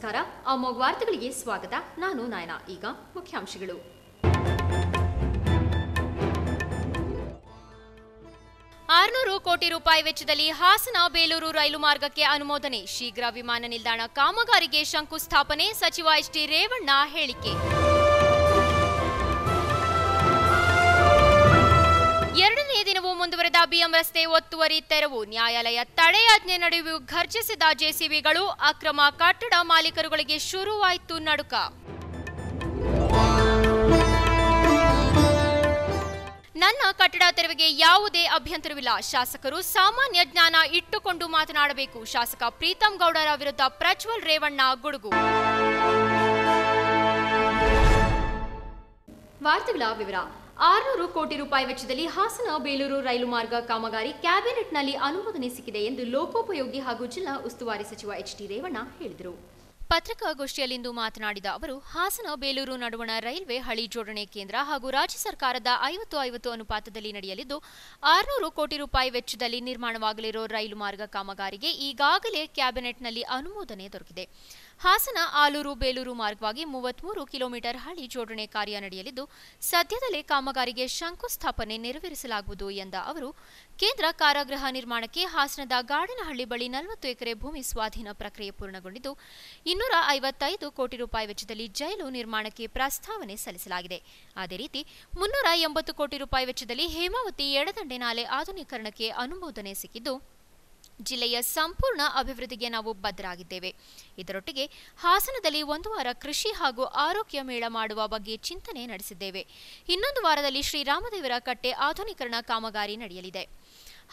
ನಮಸ್ಕಾರ. ಅಮೋಘ ವಾರ್ತೆಗಳಿಗೆ ಸ್ವಾಗತ. ನಾನು ನಯನ. ಈಗ ಮುಖ್ಯಾಂಶಗಳು. ₹600 ಕೋಟಿ ವೆಚ್ಚದಲ್ಲಿ ಹಾಸನ ಬೇಲೂರು ರೈಲು ಮಾರ್ಗಕ್ಕೆ ಅನುಮೋದನೆ. ಶೀಘ್ರ ವಿಮಾನ ನಿಲ್ದಾಣ ಕಾಮಗಾರಿಗೆ ಶಂಕುಸ್ಥಾಪನೆ. ಸಚಿವ ಎಚ್.ಡಿ. ರೇವಣ್ಣ ಹೇಳಿಕೆ. ಎರಡನೇ ದಿನವೂ ಮುಂದುವರೆದ ಬಿಎಂ ರಸ್ತೆ ಒತ್ತುವರಿ ತೆರವು. ನ್ಯಾಯಾಲಯ ತಡೆಯಾಜ್ಞೆ ನಡುವೆಯೂ ಘರ್ಜಿಸಿದ ಜೆಸಿಬಿಗಳು. ಅಕ್ರಮ ಕಟ್ಟಡ ಮಾಲೀಕರುಗಳಿಗೆ ಶುರುವಾಯಿತು ನಡುಕ. ನನ್ನ ಕಟ್ಟಡ ತೆರವಿಗೆ ಯಾವುದೇ ಅಭ್ಯಂತರವಿಲ್ಲ. ಶಾಸಕರು ಸಾಮಾನ್ಯ ಜ್ಞಾನ ಇಟ್ಟುಕೊಂಡು ಮಾತನಾಡಬೇಕು. ಶಾಸಕ ಪ್ರೀತಂ ಗೌಡರ ವಿರುದ್ಧ ಪ್ರಜ್ವಲ್ ರೇವಣ್ಣ ಗುಡುಗು. ವಾರ್ತೆಗಳ ವಿವರ. ₹600 ಕೋಟಿ ವೆಚ್ಚದಲ್ಲಿ ಹಾಸನ ಬೇಲೂರು ರೈಲು ಮಾರ್ಗ ಕಾಮಗಾರಿ ಕ್ಯಾಬಿನೆಟ್ನಲ್ಲಿ ಅನುಮೋದನೆ ಸಿಕ್ಕಿದೆ ಎಂದು ಲೋಕೋಪಯೋಗಿ ಹಾಗೂ ಜಿಲ್ಲಾ ಉಸ್ತುವಾರಿ ಸಚಿವ ಎಚ್.ಡಿ. ರೇವಣ್ಣ ಹೇಳಿದರು. ಪತ್ರಿಕಾಗೋಷ್ಠಿಯಲ್ಲಿಂದು ಮಾತನಾಡಿದ ಅವರು, ಹಾಸನ ಬೇಲೂರು ನಡುವಣ ರೈಲ್ವೆ ಹಳಿ ಜೋಡಣೆ ಕೇಂದ್ರ ಹಾಗೂ ರಾಜ್ಯ ಸರ್ಕಾರದ 50-50 ಅನುಪಾತದಲ್ಲಿ ನಡೆಯಲಿದ್ದು, ₹600 ಕೋಟಿ ವೆಚ್ಚದಲ್ಲಿ ನಿರ್ಮಾಣವಾಗಲಿರೋ ರೈಲು ಮಾರ್ಗ ಕಾಮಗಾರಿಗೆ ಈಗಾಗಲೇ ಕ್ಯಾಬಿನೆಟ್ನಲ್ಲಿ ಅನುಮೋದನೆ ದೊರಕಿದೆ. ಹಾಸನ ಆಲೂರು ಬೇಲೂರು ಮಾರ್ಗವಾಗಿ 33 ಕಿಲೋಮೀಟರ್ ಹಳಿ ಜೋಡಣೆ ಕಾರ್ಯ ನಡೆಯಲಿದ್ದು, ಸದ್ಯದಲ್ಲೇ ಕಾಮಗಾರಿಗೆ ಶಂಕುಸ್ಥಾಪನೆ ನೆರವೇರಿಸಲಾಗುವುದು ಎಂದ ಅವರು, ಕೇಂದ್ರ ಕಾರಾಗೃಹ ನಿರ್ಮಾಣಕ್ಕೆ ಹಾಸನದ ಗಾಡಿನಹಳ್ಳಿ ಬಳಿ 40 ಎಕರೆ ಭೂಮಿ ಸ್ವಾಧೀನ ಪ್ರಕ್ರಿಯೆ ಪೂರ್ಣಗೊಂಡಿದ್ದು, ₹255 ಕೋಟಿ ವೆಚ್ಚದಲ್ಲಿ ಜೈಲು ನಿರ್ಮಾಣಕ್ಕೆ ಪ್ರಸ್ತಾವನೆ ಸಲ್ಲಿಸಲಾಗಿದೆ. ಅದೇ ರೀತಿ ₹380 ಕೋಟಿ ವೆಚ್ಚದಲ್ಲಿ ಹೇಮಾವತಿ ಎಡದಂಡೆ ನಾಲೆ ಆಧುನೀಕರಣಕ್ಕೆ ಅನುಮೋದನೆ ಸಿಕ್ಕಿದ್ದು, ಜಿಲ್ಲೆಯ ಸಂಪೂರ್ಣ ಅಭಿವೃದ್ಧಿಗೆ ನಾವು ಬದ್ಧರಾಗಿದ್ದೇವೆ. ಇದರೊಟ್ಟಿಗೆ ಹಾಸನದಲ್ಲಿ 1 ವಾರ ಕೃಷಿ ಹಾಗೂ ಆರೋಗ್ಯ ಮೇಳ ಮಾಡುವ ಬಗ್ಗೆ ಚಿಂತನೆ ನಡೆಸಿದ್ದೇವೆ. ಇನ್ನೊಂದು ವಾರದಲ್ಲಿ ಶ್ರೀರಾಮದೇವರ ಕಟ್ಟೆ ಆಧುನೀಕರಣ ಕಾಮಗಾರಿ ನಡೆಯಲಿದೆ.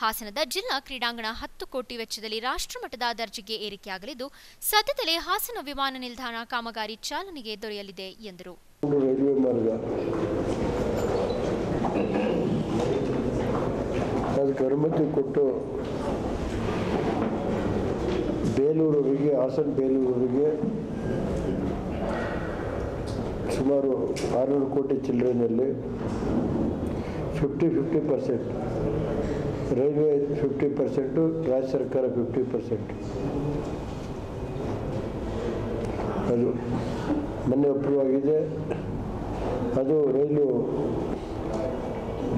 ಹಾಸನದ ಜಿಲ್ಲಾ ಕ್ರೀಡಾಂಗಣ 10 ಕೋಟಿ ವೆಚ್ಚದಲ್ಲಿ ರಾಷ್ಟ್ರಮಟ್ಟದ ದರ್ಜೆಗೆ ಏರಿಕೆಯಾಗಲಿದ್ದು, ಸದ್ಯದಲ್ಲೇ ಹಾಸನ ವಿಮಾನ ನಿಲ್ದಾಣ ಕಾಮಗಾರಿ ಚಾಲನೆಗೆ ದೊರೆಯಲಿದೆ ಎಂದರು. ಬೇಲೂರಿಗೆ, ಹಾಸನ ಬೇಲೂರಿಗೆ ಸುಮಾರು ₹600 ಕೋಟಿ ಚಿಲ್ಲರೆಯಲ್ಲಿ 50% ರೈಲ್ವೆ 50%, ರಾಜ್ಯ ಸರ್ಕಾರ 50%. ಅದು ಮೊನ್ನೆ ಅಪ್ರೂವ್ ಅದು ರೈಲು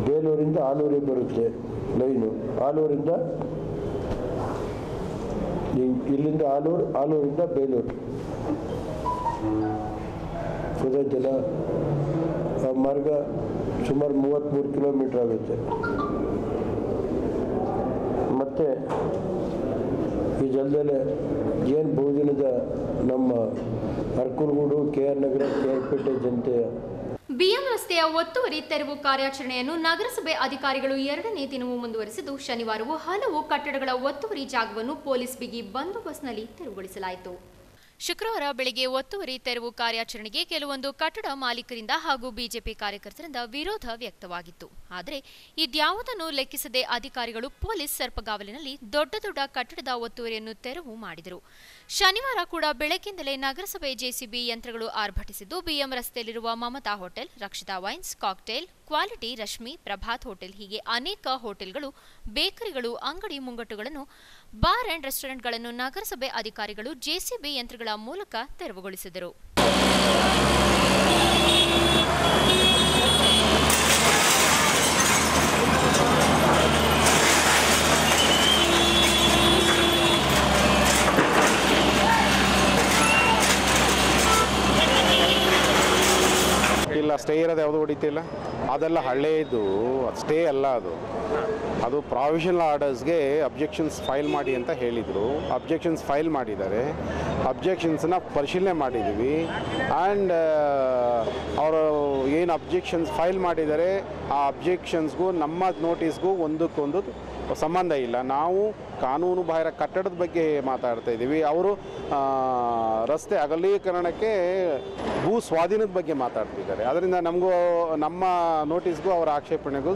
ಬೇಲೂರಿಂದ ಆಲೂರಿಗೆ ಬರುತ್ತೆ. ಲೈನು ಆಲೂರಿಂದ ಇಲ್ಲಿಂದ ಆಲೂರಿಂದ ಬೇಲೂರು ಗೊತ್ತಾಯ್ತಲ್ಲ. ಆ ಮಾರ್ಗ ಸುಮಾರು 33 ಕಿಲೋಮೀಟರ್ ಆಗುತ್ತೆ. ಮತ್ತು ಈ ಜಲದಲ್ಲೇ ಏನು ಬಹುದಿನದ ನಮ್ಮ ಅರ್ಕಲ್ಗೂಡು, KR ನಗರ, KR ಜನತೆಯ ಬಿಎಂ ರಸ್ತೆಯ ಒತ್ತುವರಿ ತೆರವು ಕಾರ್ಯಾಚರಣೆಯನ್ನು ನಗರಸಭೆ ಅಧಿಕಾರಿಗಳು 2ನೇ ದಿನವೂ ಮುಂದುವರೆಸಿದ್ದು, ಶನಿವಾರವೂ ಹಲವು ಕಟ್ಟಡಗಳ ಒತ್ತುವರಿ ಜಾಗವನ್ನು ಪೊಲೀಸ್ ಬಿಗಿ ಬಂದೋಬಸ್ತ್ನಲ್ಲಿ ತೆರವುಗೊಳಿಸಲಾಯಿತು. ಶುಕ್ರವಾರ ಬೆಳಗ್ಗೆ ಒತ್ತುವರಿ ತೆರವು ಕಾರ್ಯಾಚರಣೆಗೆ ಕೆಲವೊಂದು ಕಟ್ಟಡ ಮಾಲೀಕರಿಂದ ಹಾಗೂ ಬಿಜೆಪಿ ಕಾರ್ಯಕರ್ತರಿಂದ ವಿರೋಧ ವ್ಯಕ್ತವಾಗಿತ್ತು. ಆದರೆ ಇದ್ಯಾವುದನ್ನು ಲೆಕ್ಕಿಸದೆ ಅಧಿಕಾರಿಗಳು ಪೊಲೀಸ್ ಸರ್ಪಗಾವಲಿನಲ್ಲಿ ದೊಡ್ಡ ದೊಡ್ಡ ಕಟ್ಟಡದ ಒತ್ತುವರಿಯನ್ನು ತೆರವು ಮಾಡಿದರು. ಶನಿವಾರ ಕೂಡ ಬೆಳಗ್ಗಿಂದಲೇ ನಗರಸಭೆ ಜೆಸಿಬಿ ಯಂತ್ರಗಳು ಆರ್ಭಟಿಸಿದ್ದು, ಬಿಎಂ ರಸ್ತೆಯಲ್ಲಿರುವ Mamata hotel, Rakshita wines, cocktail, quality, Rashmi, Prabhat hotel ಹೀಗೆ ಅನೇಕ ಹೋಟೆಲ್ಗಳು, ಬೇಕರಿಗಳು, ಅಂಗಡಿ ಮುಂಗಟ್ಟುಗಳನ್ನು, ಬಾರ್ ಅಂಡ್ ರೆಸ್ಟೋರೆಂಟ್ಗಳನ್ನು ನಗರಸಭೆ ಅಧಿಕಾರಿಗಳು ಜೆಸಿಬಿ ಯಂತ್ರಗಳ ಮೂಲಕ ತೆರವುಗೊಳಿಸಿದರು. ಇಲ್ಲ, ಸ್ಟೇ ಇರೋದು ಯಾವುದು ಹೊಡಿತಿಲ್ಲ. ಅದೆಲ್ಲ ಹಳೇದು, ಸ್ಟೇ ಅಲ್ಲ ಅದು ಪ್ರಾವಿಷನಲ್ ಆರ್ಡರ್ಸ್ಗೆ ಅಬ್ಜೆಕ್ಷನ್ಸ್ ಫೈಲ್ ಮಾಡಿ ಅಂತ ಹೇಳಿದರು. ಅಬ್ಜೆಕ್ಷನ್ಸ್ ಫೈಲ್ ಮಾಡಿದ್ದಾರೆ. ಅಬ್ಜೆಕ್ಷನ್ಸನ್ನ ಪರಿಶೀಲನೆ ಮಾಡಿದ್ದೀವಿ. ಆ್ಯಂಡ್ ಅವರು ಏನು ಅಬ್ಜೆಕ್ಷನ್ಸ್ ಫೈಲ್ ಮಾಡಿದ್ದಾರೆ ಆ ಅಬ್ಜೆಕ್ಷನ್ಸ್ಗೂ ನಮ್ಮ ನೋಟಿಸ್ಗೂ ಒಂದಕ್ಕೊಂದು ಸಂಬಂಧ ಇಲ್ಲ. ನಾವು ಕಾನೂನು ಬಾಹಿರ ಕಟ್ಟಡದ ಬಗ್ಗೆ ಮಾತಾಡ್ತಾ ಇದ್ದೀವಿ. ಅವರು ರಸ್ತೆ ಅಗಲೀಕರಣಕ್ಕೆ ಭೂ ಸ್ವಾಧೀನದ ಬಗ್ಗೆ ಮಾತಾಡ್ತಿದ್ದಾರೆ. ಅದರಿಂದ ನಮಗೂ ನಮ್ಮ ನೋಟಿಸ್ಗೂ ಅವರ ಆಕ್ಷೇಪಣೆಗೂ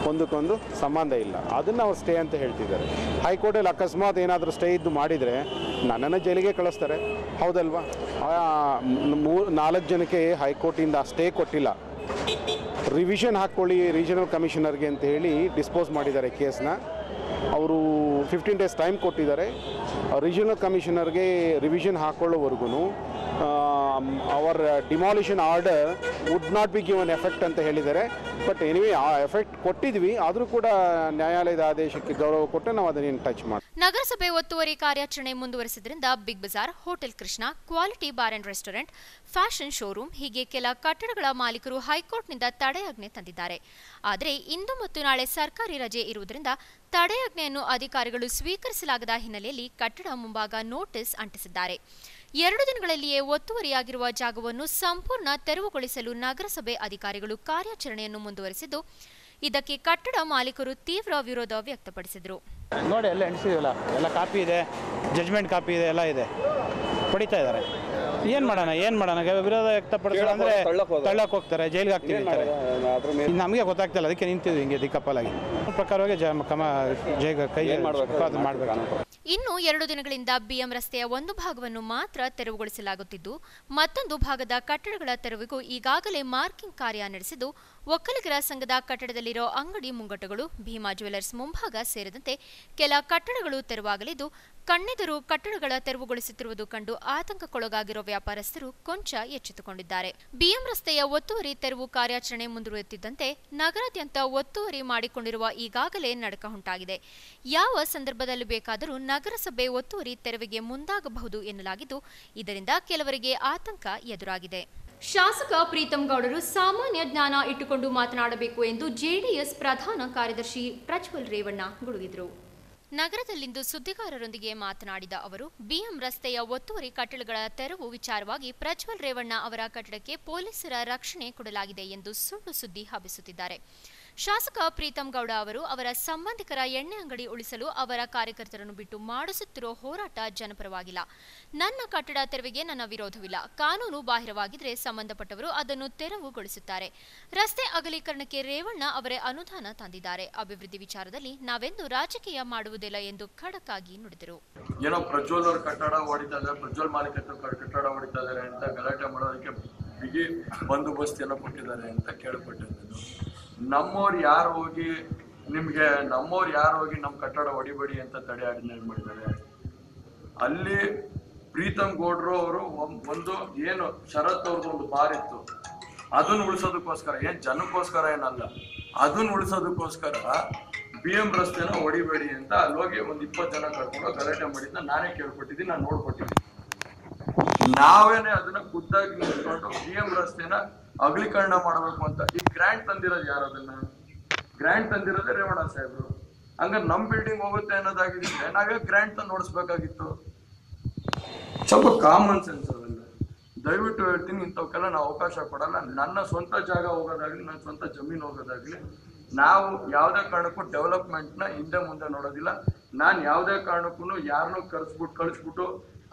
ಒಂದಕ್ಕೊಂದು ಸಂಬಂಧ ಇಲ್ಲ. ಅದನ್ನು ಅವ್ರು ಸ್ಟೇ ಅಂತ ಹೇಳ್ತಿದ್ದಾರೆ. ಹೈಕೋರ್ಟಲ್ಲಿ ಅಕಸ್ಮಾತ್ ಏನಾದರೂ ಸ್ಟೇ ಇದ್ದು ಮಾಡಿದರೆ ನನ್ನನ್ನು ಜೈಲಿಗೆ ಕಳಿಸ್ತಾರೆ, ಹೌದಲ್ವಾ? 4 ಜನಕ್ಕೆ ಹೈಕೋರ್ಟಿಂದ ಸ್ಟೇ ಕೊಟ್ಟಿಲ್ಲ, ರಿವಿಷನ್ ಹಾಕ್ಕೊಳ್ಳಿ ರೀಜನಲ್ ಕಮಿಷನರ್ಗೆ ಅಂತ ಹೇಳಿ ಡಿಸ್ಪೋಸ್ ಮಾಡಿದ್ದಾರೆ ಕೇಸ್ನ. ಅವರು 15 days ಟೈಮ್ ಕೊಟ್ಟಿದ್ದಾರೆ. ರೀಜನಲ್ ಕಮಿಷನರ್ಗೆ ರಿವಿಷನ್ ಹಾಕೊಳ್ಳೋವರೆಗೂ ಅವರ್ demolition order would not be given effect ಅಂತ ಹೇಳಿದ್ದಾರೆ. ಬಟ್ ಎನಿವೇ ಆ ಎಫೆಕ್ಟ್ ಕೊಟ್ಟಿದ್ವಿ, ಆದರೂ ಕೂಡ ನ್ಯಾಯಾಲಯದ ಆದೇಶಕ್ಕೆ ಗೌರವ ಕೊಟ್ಟು ನಾವು ಅದನ್ನೇನು ಟಚ್ ಮಾಡಿ. ನಗರಸಭೆ ಒತ್ತುವರಿ ಕಾರ್ಯಾಚರಣೆ ಮುಂದುವರೆಸಿದ್ರಿಂದ Big Bazaar, hotel Krishna, quality bar and restaurant, fashion showroom ಹೀಗೆ ಕೆಲ ಕಟ್ಟಡಗಳ ಮಾಲೀಕರು ಹೈಕೋರ್ಟ್ನಿಂದ ತಡೆಯಾಜ್ಞೆ ತಂದಿದ್ದಾರೆ. ಆದರೆ ಇಂದು ಮತ್ತು ನಾಳೆ ಸರ್ಕಾರಿ ರಜೆ ಇರುವುದರಿಂದ ತಡೆಯಾಜ್ಞೆಯನ್ನು ಅಧಿಕಾರಿಗಳು ಸ್ವೀಕರಿಸಲಾಗದ ಹಿನ್ನೆಲೆಯಲ್ಲಿ ಕಟ್ಟಡ ಮುಂಭಾಗ ನೋಟಿಸ್ ಅಂಟಿಸಿದ್ದಾರೆ. 2 ದಿನಗಳಲ್ಲಿಯೇ ಒತ್ತುವರಿಯಾಗಿರುವ ಜಾಗವನ್ನು ಸಂಪೂರ್ಣ ತೆರವುಗೊಳಿಸಲು ನಗರಸಭೆ ಅಧಿಕಾರಿಗಳು ಕಾರ್ಯಾಚರಣೆಯನ್ನು ಮುಂದುವರೆಸಿದ್ದು, ಇದಕ್ಕೆ ಕಟ್ಟಡ ಮಾಲೀಕರು ತೀವ್ರ ವಿರೋಧ ವ್ಯಕ್ತಪಡಿಸಿದರು. ನೋಡಿ ಎಲ್ಲ ಎಣಿಸಿದೀವಲ್ಲ, ಎಲ್ಲ ಕಾಪಿ ಇದೆ, ಜಜ್ಮೆಂಟ್ ಕಾಪಿ ಇದೆ, ಎಲ್ಲ ಇದೆ, ಹೊಡಿತಾ ಇದ್ದಾರೆ. ಏನು ಮಾಡೋಣ ವಿರೋಧ ವ್ಯಕ್ತಪಡಿಸೋಣ ಅಂದರೆ ತಳ್ಳಕ್ಕೆ ಹೋಗ್ತಾರೆ, ಜೈಲಿಗೆ ಹಾಕ್ತೀವಿ ಅಂತಾರೆ. ನಮಗೆ ಗೊತ್ತಾಗ್ತಿಲ್ಲ, ಅದಕ್ಕೆ ನಿಂತಿದ್ವಿ ಹಿಂಗೆ ದಿಕ್ಕಪ್ಪಲಾಗಿ. ಪ್ರಕಾರವಾಗಿ ಕೈ ಮಾಡಬೇಕು. ಇನ್ನು 2 ದಿನಗಳಿಂದ ಬಿಎಂ ರಸ್ತೆಯ ಒಂದು ಭಾಗವನ್ನು ಮಾತ್ರ ತೆರವುಗೊಳಿಸಲಾಗುತ್ತಿದ್ದು, ಮತ್ತೊಂದು ಭಾಗದ ಕಟ್ಟಡಗಳ ತೆರವಿಗೂ ಈಗಾಗಲೇ ಮಾರ್ಕಿಂಗ್ ಕಾರ್ಯ ನಡೆಸಿದ್ದು, ಒಕ್ಕಲಿಗರ ಸಂಘದ ಕಟ್ಟಡದಲ್ಲಿರೋ ಅಂಗಡಿ ಮುಂಗಟ್ಟುಗಳು, ಭೀಮಾ ಜ್ಯುವೆಲರ್ಸ್ ಮುಂಭಾಗ ಸೇರಿದಂತೆ ಕೆಲ ಕಟ್ಟಡಗಳು ತೆರವಾಗಲಿದ್ದು, ಕಣ್ಣೆದುರು ಕಟ್ಟಡಗಳ ತೆರವುಗೊಳಿಸುತ್ತಿರುವುದು ಕಂಡು ಆತಂಕಕ್ಕೊಳಗಾಗಿರುವ ವ್ಯಾಪಾರಸ್ಥರು ಕೊಂಚ ಎಚ್ಚೆತ್ತುಕೊಂಡಿದ್ದಾರೆ. ಬಿಎಂ ರಸ್ತೆಯ ಒತ್ತುವರಿ ತೆರವು ಕಾರ್ಯಾಚರಣೆ ಮುಂದುವರಿಯುತ್ತಿದ್ದಂತೆ ನಗರಾದ್ಯಂತ ಒತ್ತುವರಿ ಮಾಡಿಕೊಂಡಿರುವ ಈಗಾಗಲೇ ನಡುಕ ಉಂಟಾಗಿದೆ. ಯಾವ ಸಂದರ್ಭದಲ್ಲಿ ಬೇಕಾದರೂ ನಗರಸಭೆ ಒತ್ತುವರಿ ತೆರವಿಗೆ ಮುಂದಾಗಬಹುದು ಎನ್ನಲಾಗಿದ್ದು, ಇದರಿಂದ ಕೆಲವರಿಗೆ ಆತಂಕ ಎದುರಾಗಿದೆ. ಶಾಸಕ ಪ್ರೀತಂ ಗೌಡರು ಸಾಮಾನ್ಯ ಜ್ಞಾನ ಇಟ್ಟುಕೊಂಡು ಮಾತನಾಡಬೇಕು ಎಂದು ಜೆಡಿಎಸ್ ಪ್ರಧಾನ ಕಾರ್ಯದರ್ಶಿ ಪ್ರಜ್ವಲ್ ರೇವಣ್ಣ ಗುಡುಗಿದರು. ನಗರದಲ್ಲಿಂದು ಸುದ್ದಿಗಾರರೊಂದಿಗೆ ಮಾತನಾಡಿದ ಅವರು, ಬಿಎಂ ರಸ್ತೆಯ ಒತ್ತುವರಿ ಕಟ್ಟಡಗಳ ತೆರವು ವಿಚಾರವಾಗಿ ಪ್ರಜ್ವಲ್ ರೇವಣ್ಣ ಅವರ ಕಟ್ಟಡಕ್ಕೆ ಪೊಲೀಸರ ರಕ್ಷಣೆ ಕೊಡಲಾಗಿದೆ ಎಂದು ಸುಳ್ಳು ಸುದ್ದಿ ಹಬ್ಬಿಸುತ್ತಿದ್ದಾರೆ. ಶಾಸಕ ಪ್ರೀತಂ ಗೌಡ ಅವರು ಅವರ ಸಂಬಂಧಿಕರ ಎಣ್ಣೆ ಅಂಗಡಿ ಉಳಿಸಲು ಅವರ ಕಾರ್ಯಕರ್ತರನ್ನು ಬಿಟ್ಟು ಮಾಡಿಸುತ್ತಿರೋ ಹೋರಾಟ ಜನಪರವಾಗಿಲ್ಲ. ನನ್ನ ಕಟ್ಟಡ ತೆರವಿಗೆ ನನ್ನ ವಿರೋಧವಿಲ್ಲ. ಕಾನೂನು ಬಾಹಿರವಾಗಿದ್ರೆ ಸಂಬಂಧಪಟ್ಟವರು ಅದನ್ನು ತೆರವುಗೊಳಿಸುತ್ತಾರೆ. ರಸ್ತೆ ಅಗಲೀಕರಣಕ್ಕೆ ರೇವಣ್ಣ ಅವರೇ ಅನುದಾನ ತಂದಿದ್ದಾರೆ. ಅಭಿವೃದ್ಧಿ ವಿಚಾರದಲ್ಲಿ ನಾವೆಂದು ರಾಜಕೀಯ ಮಾಡುವುದಿಲ್ಲ ಎಂದು ಖಡಕ್ ಆಗಿ ನುಡಿದರು. ಏನೋ ಪ್ರಜ್ವಲ್ ಅವರು ಕಟ್ಟಡ ಹೊಡಿತಾ ಇದ್ದಾರೆ, ಪ್ರಜ್ವಲ್ ಮಾಲೀಕರು ಕಟ್ಟಡ ಹೊಡಿತಾ ಇದ್ದಾರೆ ಅಂತ ಗಲಾಟೆ ಮಾಡೋದಕ್ಕೆ ಬಿಗಿ ಬಂದೋಬಸ್ತ್ ಏನೋ ಕೊಟ್ಟಿದ್ದಾರೆ ಅಂತ ಕೇಳ್ಪಟ್ಟಿದ್ದು. ನಮ್ಮವ್ರು ಯಾರು ಹೋಗಿ ನಮ್ಮ ಕಟ್ಟಡ ಹೊಡಿಬೇಡಿ ಅಂತ ತಡೆಯಾಜ್ಞೆ ಮಾಡಿದ್ದಾರೆ. ಅಲ್ಲಿ ಪ್ರೀತಂ ಗೌಡ್ರು ಅವರು ಒಂದು ಏನು ಶರತ್ ಅವ್ರದ್ದು ಒಂದು ಬಾರ್ ಇತ್ತು, ಅದನ್ನ ಉಳಿಸೋದಕ್ಕೋಸ್ಕರ, ಏನ್ ಜನಕ್ಕೋಸ್ಕರ ಏನಲ್ಲ, ಅದನ್ನ ಉಳಿಸೋದಕ್ಕೋಸ್ಕರ ಬಿಎಂ ರಸ್ತೆನ ಹೊಡಿಬೇಡಿ ಅಂತ ಅಲ್ಲಿ ಹೋಗಿ ಒಂದು 20 ಜನ ಕರ್ಕೊಂಡು ಗಲಾಟೆ ಮಾಡಿದ್ನ ನಾನೇ ಕೇಳ್ಕೊಟ್ಟಿದ್ದೀನಿ, ನಾನು ನೋಡ್ಕೊಟ್ಟಿದ್ದೀನಿ. ನಾವೇನೆ ಅದನ್ನ ಖುದ್ದಾಗಿ ನಿಂತ್ಕೊಂಡು ಬಿಎಂ ರಸ್ತೆನ ಅಗಲೀಕರಣ ಮಾಡಬೇಕು ಅಂತ ಈ ಗ್ರಾಂಟ್ ತಂದಿರೋದು ಯಾರು? ಅದನ್ನ ಗ್ರಾಂಟ್ ತಂದಿರೋದೇ ರೇವಣ್ಣ ಸಾಹೇಬ್ರು. ಹಂಗ ನಮ್ ಬಿಲ್ಡಿಂಗ್ ಹೋಗುತ್ತೆ ಅನ್ನೋದಾಗಿದ್ರೆ ನಾವೇ ಗ್ರಾಂಟ್ ತಂದು ನೋಡಿಸ್ಬೇಕಾಗಿತ್ತು. ಸ್ವಲ್ಪ ಕಾಮನ್ ಸೆನ್ಸ್ ಅವೆಲ್ಲ. ದಯವಿಟ್ಟು ಹೇಳ್ತೀನಿ, ಇಂಥವಕ್ಕೆಲ್ಲ ನಾವು ಅವಕಾಶ ಕೊಡಲ್ಲ. ನನ್ನ ಸ್ವಂತ ಜಾಗ ಹೋಗೋದಾಗ್ಲಿ, ನನ್ನ ಸ್ವಂತ ಜಮೀನು ಹೋಗೋದಾಗ್ಲಿ, ನಾವು ಯಾವುದೇ ಕಾರಣಕ್ಕೂ ಡೆವಲಪ್ಮೆಂಟ್ನ ಹಿಂದೆ ಮುಂದೆ ನೋಡೋದಿಲ್ಲ. ನಾನು ಯಾವುದೇ ಕಾರಣಕ್ಕೂ ಯಾರನ್ನೂ ಕಳಿಸ್ಬಿಟ್ಟು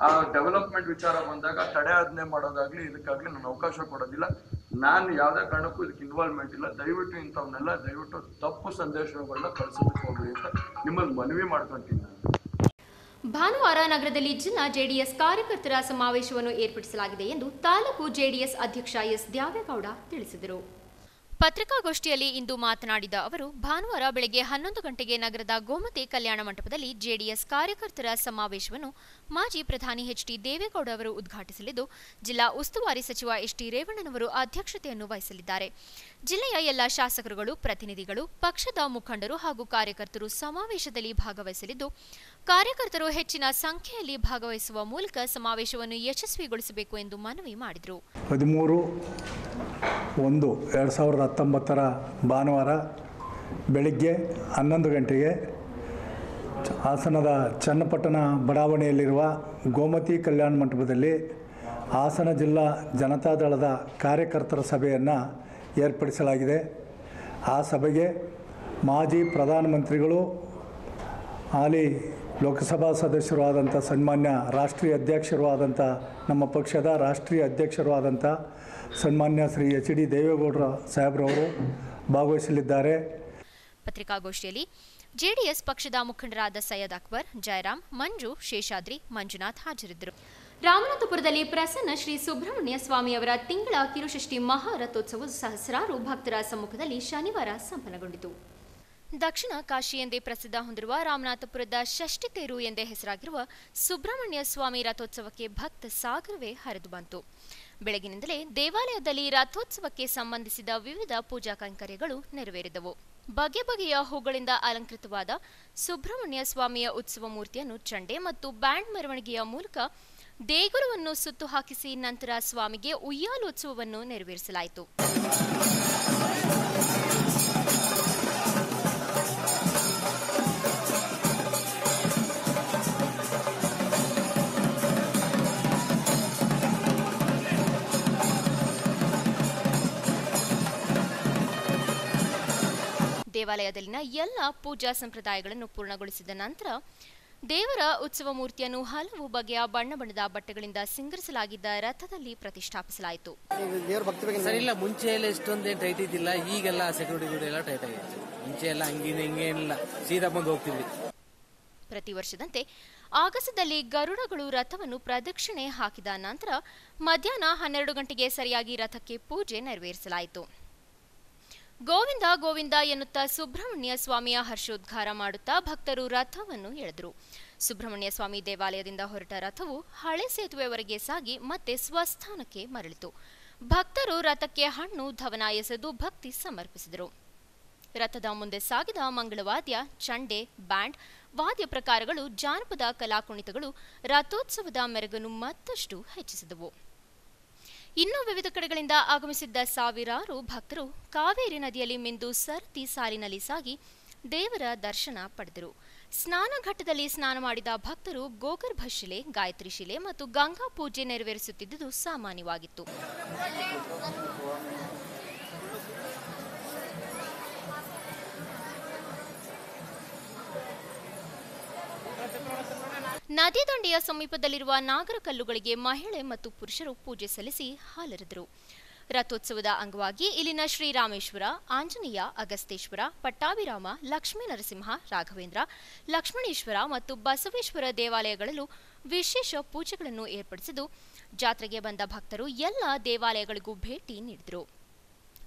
ಆ ಡೆವಲಪ್ಮೆಂಟ್ ವಿಚಾರ ಬಂದಾಗ ತಡೆಯಾಜ್ಞೆ ಮಾಡೋದಾಗ್ಲಿ ಇದಕ್ಕಾಗ್ಲಿ ನಾನು ಅವಕಾಶ ಕೊಡೋದಿಲ್ಲ. ನಾನು ಯಾವುದೇ ಕಾರಣಕ್ಕೂ ಇದಕ್ಕೆ ಇನ್ವಾಲ್ವ್ಮೆಂಟ್ ಇಲ್ಲ. ದಯವಿಟ್ಟು ಇಂಥವನ್ನೆಲ್ಲ ದಯವಿಟ್ಟು ತಪ್ಪು ಸಂದೇಶಗಳನ್ನ ಕಳಿಸೋದಕ್ಕೆ ಹೋಗ್ಲಿ ಅಂತ ನಿಮ್ಮಲ್ಲಿ ಮನವಿ ಮಾಡ್ಕೊಂತೀನಿ. ಭಾನುವಾರ ನಗರದಲ್ಲಿ ಜಿಲ್ಲಾ ಜೆಡಿಎಸ್ ಕಾರ್ಯಕರ್ತರ ಸಮಾವೇಶವನ್ನು ಏರ್ಪಡಿಸಲಾಗಿದೆ ಎಂದು ತಾಲೂಕು ಜೆಡಿಎಸ್ ಅಧ್ಯಕ್ಷ ಎಸ್ ದ್ಯಾವೇಗೌಡ ತಿಳಿಸಿದರು. ಪತ್ರಿಕಾಗೋಷ್ಠಿಯಲ್ಲಿ ಇಂದು ಮಾತನಾಡಿದ ಅವರು, ಭಾನುವಾರ ಬೆಳಗ್ಗೆ 11 ಗಂಟೆಗೆ ನಗರದ ಗೋಮತಿ ಕಲ್ಯಾಣ ಮಂಟಪದಲ್ಲಿ ಜೆಡಿಎಸ್ ಕಾರ್ಯಕರ್ತರ ಸಮಾವೇಶವನ್ನು ಮಾಜಿ ಪ್ರಧಾನಿ ಎಚ್.ಡಿ. ದೇವೇಗೌಡ ಅವರು ಉದ್ಘಾಟಿಸಲಿದ್ದು, ಜಿಲ್ಲಾ ಉಸ್ತುವಾರಿ ಸಚಿವ ಎಚ್.ಡಿ. ರೇವಣ್ಣನವರು ಅಧ್ಯಕ್ಷತೆಯನ್ನು ವಹಿಸಲಿದ್ದಾರೆ. ಜಿಲ್ಲೆಯ ಎಲ್ಲ ಶಾಸಕರುಗಳು, ಪ್ರತಿನಿಧಿಗಳು, ಪಕ್ಷದ ಮುಖಂಡರು ಹಾಗೂ ಕಾರ್ಯಕರ್ತರು ಸಮಾವೇಶದಲ್ಲಿ ಭಾಗವಹಿಸಲಿದ್ದು, ಕಾರ್ಯಕರ್ತರು ಹೆಚ್ಚಿನ ಸಂಖ್ಯೆಯಲ್ಲಿ ಭಾಗವಹಿಸುವ ಮೂಲಕ ಸಮಾವೇಶವನ್ನು ಯಶಸ್ವಿಗೊಳಿಸಬೇಕು ಎಂದು ಮನವಿ ಮಾಡಿದರು. 13/1/2019 ಭಾನುವಾರ ಬೆಳಿಗ್ಗೆ 11 ಗಂಟೆಗೆ ಹಾಸನದ ಚನ್ನಪಟ್ಟಣ ಬಡಾವಣೆಯಲ್ಲಿರುವ ಗೋಮತಿ ಕಲ್ಯಾಣ ಮಂಟಪದಲ್ಲಿ ಹಾಸನ ಜಿಲ್ಲಾ ಜನತಾದಳದ ಕಾರ್ಯಕರ್ತರ ಸಭೆಯನ್ನು ಏರ್ಪಡಿಸಲಾಗಿದೆ. ಆ ಸಭೆಗೆ ಮಾಜಿ ಪ್ರಧಾನಮಂತ್ರಿಗಳು, ಹಾಲಿ ಲೋಕಸಭಾ ಸದಸ್ಯರು ಆದಂಥ ಸನ್ಮಾನ್ಯ ರಾಷ್ಟ್ರೀಯ ಅಧ್ಯಕ್ಷರು ಆದಂಥ ನಮ್ಮ ಪಕ್ಷದ ರಾಷ್ಟ್ರೀಯ ಅಧ್ಯಕ್ಷರು ಆದಂಥ ಸನ್ಮಾನ್ಯ ಶ್ರೀ ಎಚ್.ಡಿ. ದೇವೇಗೌಡರ ಸಾಹೇಬ್ರವರು ಭಾಗವಹಿಸಲಿದ್ದಾರೆ. ಪತ್ರಿಕಾಗೋಷ್ಠಿಯಲ್ಲಿ ಜೆಡಿಎಸ್ ಪಕ್ಷದ ಮುಖಂಡರಾದ ಸೈಯದ್ ಅಕ್ಬರ್, ಜಯರಾಮ್, ಮಂಜು, ಶೇಷಾದ್ರಿ, ಮಂಜುನಾಥ್ ಹಾಜರಿದ್ದರು. ರಾಮನಾಥಪುರದಲ್ಲಿ ಪ್ರಸನ್ನ ಶ್ರೀ ಸುಬ್ರಹ್ಮಣ್ಯ ಸ್ವಾಮಿಯವರ ತಿಂಗಳ ಕಿರುಷಷ್ಠಿ ಮಹಾರಥೋತ್ಸವ ಸಹಸ್ರಾರು ಭಕ್ತರ ಸಮ್ಮುಖದಲ್ಲಿ ಶನಿವಾರ ಸಂಪನ್ನಗೊಂಡಿತು. ದಕ್ಷಿಣ ಕಾಶಿ ಎಂದೇ ಪ್ರಸಿದ್ಧ ಹೊಂದಿರುವ ರಾಮನಾಥಪುರದ ಷಷ್ಠಿತೇರು ಎಂದೇ ಹೆಸರಾಗಿರುವ ಸುಬ್ರಹ್ಮಣ್ಯ ಸ್ವಾಮಿ ರಥೋತ್ಸವಕ್ಕೆ ಭಕ್ತ ಸಾಗರವೇ ಹರಿದು ಬಂತು. ಬೆಳಗಿನಿಂದಲೇ ದೇವಾಲಯದಲ್ಲಿ ರಥೋತ್ಸವಕ್ಕೆ ಸಂಬಂಧಿಸಿದ ವಿವಿಧ ಪೂಜಾ ಕೈಂಕರ್ಯಗಳು ನೆರವೇರಿದವು. ಬಗೆ ಬಗೆಯ ಹೂಗಳಿಂದ ಅಲಂಕೃತವಾದ ಸುಬ್ರಹ್ಮಣ್ಯ ಸ್ವಾಮಿಯ ಉತ್ಸವ ಮೂರ್ತಿಯನ್ನು ಚಂಡೆ ಮತ್ತು ಬ್ಯಾಂಡ್ ಮೆರವಣಿಗೆಯ ಮೂಲಕ ದೇಗುಲವನ್ನು ಸುತ್ತು ಹಾಕಿಸಿ ನಂತರ ಸ್ವಾಮಿಗೆ ಉಯ್ಯಾಲೋತ್ಸವವನ್ನು ನೆರವೇರಿಸಲಾಯಿತು. ದೇವಾಲಯದಲ್ಲಿನ ಎಲ್ಲ ಪೂಜಾ ಸಂಪ್ರದಾಯಗಳನ್ನು ಪೂರ್ಣಗೊಳಿಸಿದ ನಂತರ ದೇವರ ಉತ್ಸವ ಮೂರ್ತಿಯನ್ನು ಹಲವು ಬಗೆಯ ಬಣ್ಣದ ಬಟ್ಟೆಗಳಿಂದ ಸಿಂಗರಿಸಲಾಗಿದ್ದ ರಥದಲ್ಲಿ ಪ್ರತಿಷ್ಠಾಪಿಸಲಾಯಿತು. ಸರ್, ಇಲ್ಲ ಮುಂಚೆ ಎಲ್ಲ ಇಷ್ಟೊಂದೇನು ಟೈಟ್ ಇದ್ದಿಲ್ಲ, ಈಗೆಲ್ಲ ಸೆಕ್ಯೂರಿಟಿ ಎಲ್ಲ ಟೈಟ್ ಆಗಿತ್ತು. ಮುಂಚೆ ಎಲ್ಲ ಹಿಂಗೇನಿಲ್ಲ, ಸೀದಾ ಬಂದು ಹೋಗ್ತಿದ್ವಿ. ಪ್ರತಿ ವರ್ಷದಂತೆ ಆಗಸದಲ್ಲಿ ಗರುಡಗಳು ರಥವನ್ನು ಪ್ರದಕ್ಷಿಣೆ ಹಾಕಿದ ನಂತರ ಮಧ್ಯಾಹ್ನ 12 ಗಂಟೆಗೆ ಸರಿಯಾಗಿ ರಥಕ್ಕೆ ಪೂಜೆ ನೆರವೇರಿಸಲಾಯಿತು. ಗೋವಿಂದ ಗೋವಿಂದ ಎನ್ನುತ್ತಾ ಸುಬ್ರಹ್ಮಣ್ಯ ಸ್ವಾಮಿಯ ಹರ್ಷೋದ್ಗಾರ ಮಾಡುತ್ತಾ ಭಕ್ತರು ರಥವನ್ನು ಎಳೆದರು. ಸುಬ್ರಹ್ಮಣ್ಯ ಸ್ವಾಮಿ ದೇವಾಲಯದಿಂದ ಹೊರಟ ರಥವು ಹಳೆ ಸೇತುವೆವರೆಗೆ ಸಾಗಿ ಮತ್ತೆ ಸ್ವಸ್ಥಾನಕ್ಕೆ ಮರಳಿತು. ಭಕ್ತರು ರಥಕ್ಕೆ ಹಣ್ಣು ಧವನ ಎಸೆದು ಭಕ್ತಿ ಸಮರ್ಪಿಸಿದರು. ರಥದ ಮುಂದೆ ಸಾಗಿದ ಮಂಗಳವಾದ್ಯ, ಚಂಡೆ, ಬ್ಯಾಂಡ್, ವಾದ್ಯ ಪ್ರಕಾರಗಳು, ಜಾನಪದ ಕಲಾಕುಣಿತಗಳು ರಥೋತ್ಸವದ ಮೆರುಗನ್ನು ಮತ್ತಷ್ಟು ಹೆಚ್ಚಿಸಿದವು. ಇನ್ನೂ ವಿವಿಧ ಕಡೆಗಳಿಂದ ಆಗಮಿಸಿದ್ದ ಸಾವಿರಾರು ಭಕ್ತರು ಕಾವೇರಿ ನದಿಯಲ್ಲಿ ಮಿಂದು ಸರತಿ ಸಾಲಿನಲ್ಲಿ ಸಾಗಿ ದೇವರ ದರ್ಶನ ಪಡೆದರು. ಸ್ನಾನ ಘಟ್ಟದಲ್ಲಿ ಸ್ನಾನ ಮಾಡಿದ ಭಕ್ತರು ಗೋಗರ್ಭ ಶಿಲೆ, ಗಾಯತ್ರಿ ಶಿಲೆ ಮತ್ತು ಗಂಗಾ ಪೂಜೆ ನೆರವೇರಿಸುತ್ತಿದ್ದುದು ಸಾಮಾನ್ಯವಾಗಿತ್ತು. ನದಿ ದಂಡೆಯ ಸಮೀಪದಲ್ಲಿರುವ ನಾಗರಕಲ್ಲುಗಳಿಗೆ ಮಹಿಳೆ ಮತ್ತು ಪುರುಷರು ಪೂಜೆ ಸಲ್ಲಿಸಿ ಹಾಲೆರೆದರು. ರಥೋತ್ಸವದ ಅಂಗವಾಗಿ ಇಲ್ಲಿನ ಶ್ರೀರಾಮೇಶ್ವರ, ಆಂಜನೇಯ, ಅಗಸ್ತೇಶ್ವರ, ಪಟ್ಟಾಭಿರಾಮ, ಲಕ್ಷ್ಮೀ ನರಸಿಂಹ, ರಾಘವೇಂದ್ರ, ಲಕ್ಷ್ಮಣೇಶ್ವರ ಮತ್ತು ಬಸವೇಶ್ವರ ದೇವಾಲಯಗಳಲ್ಲೂ ವಿಶೇಷ ಪೂಜೆಗಳನ್ನು ಏರ್ಪಡಿಸಿದ್ದು ಜಾತ್ರೆಗೆ ಬಂದ ಭಕ್ತರು ಎಲ್ಲ ದೇವಾಲಯಗಳಿಗೂ ಭೇಟಿ ನೀಡಿದರು.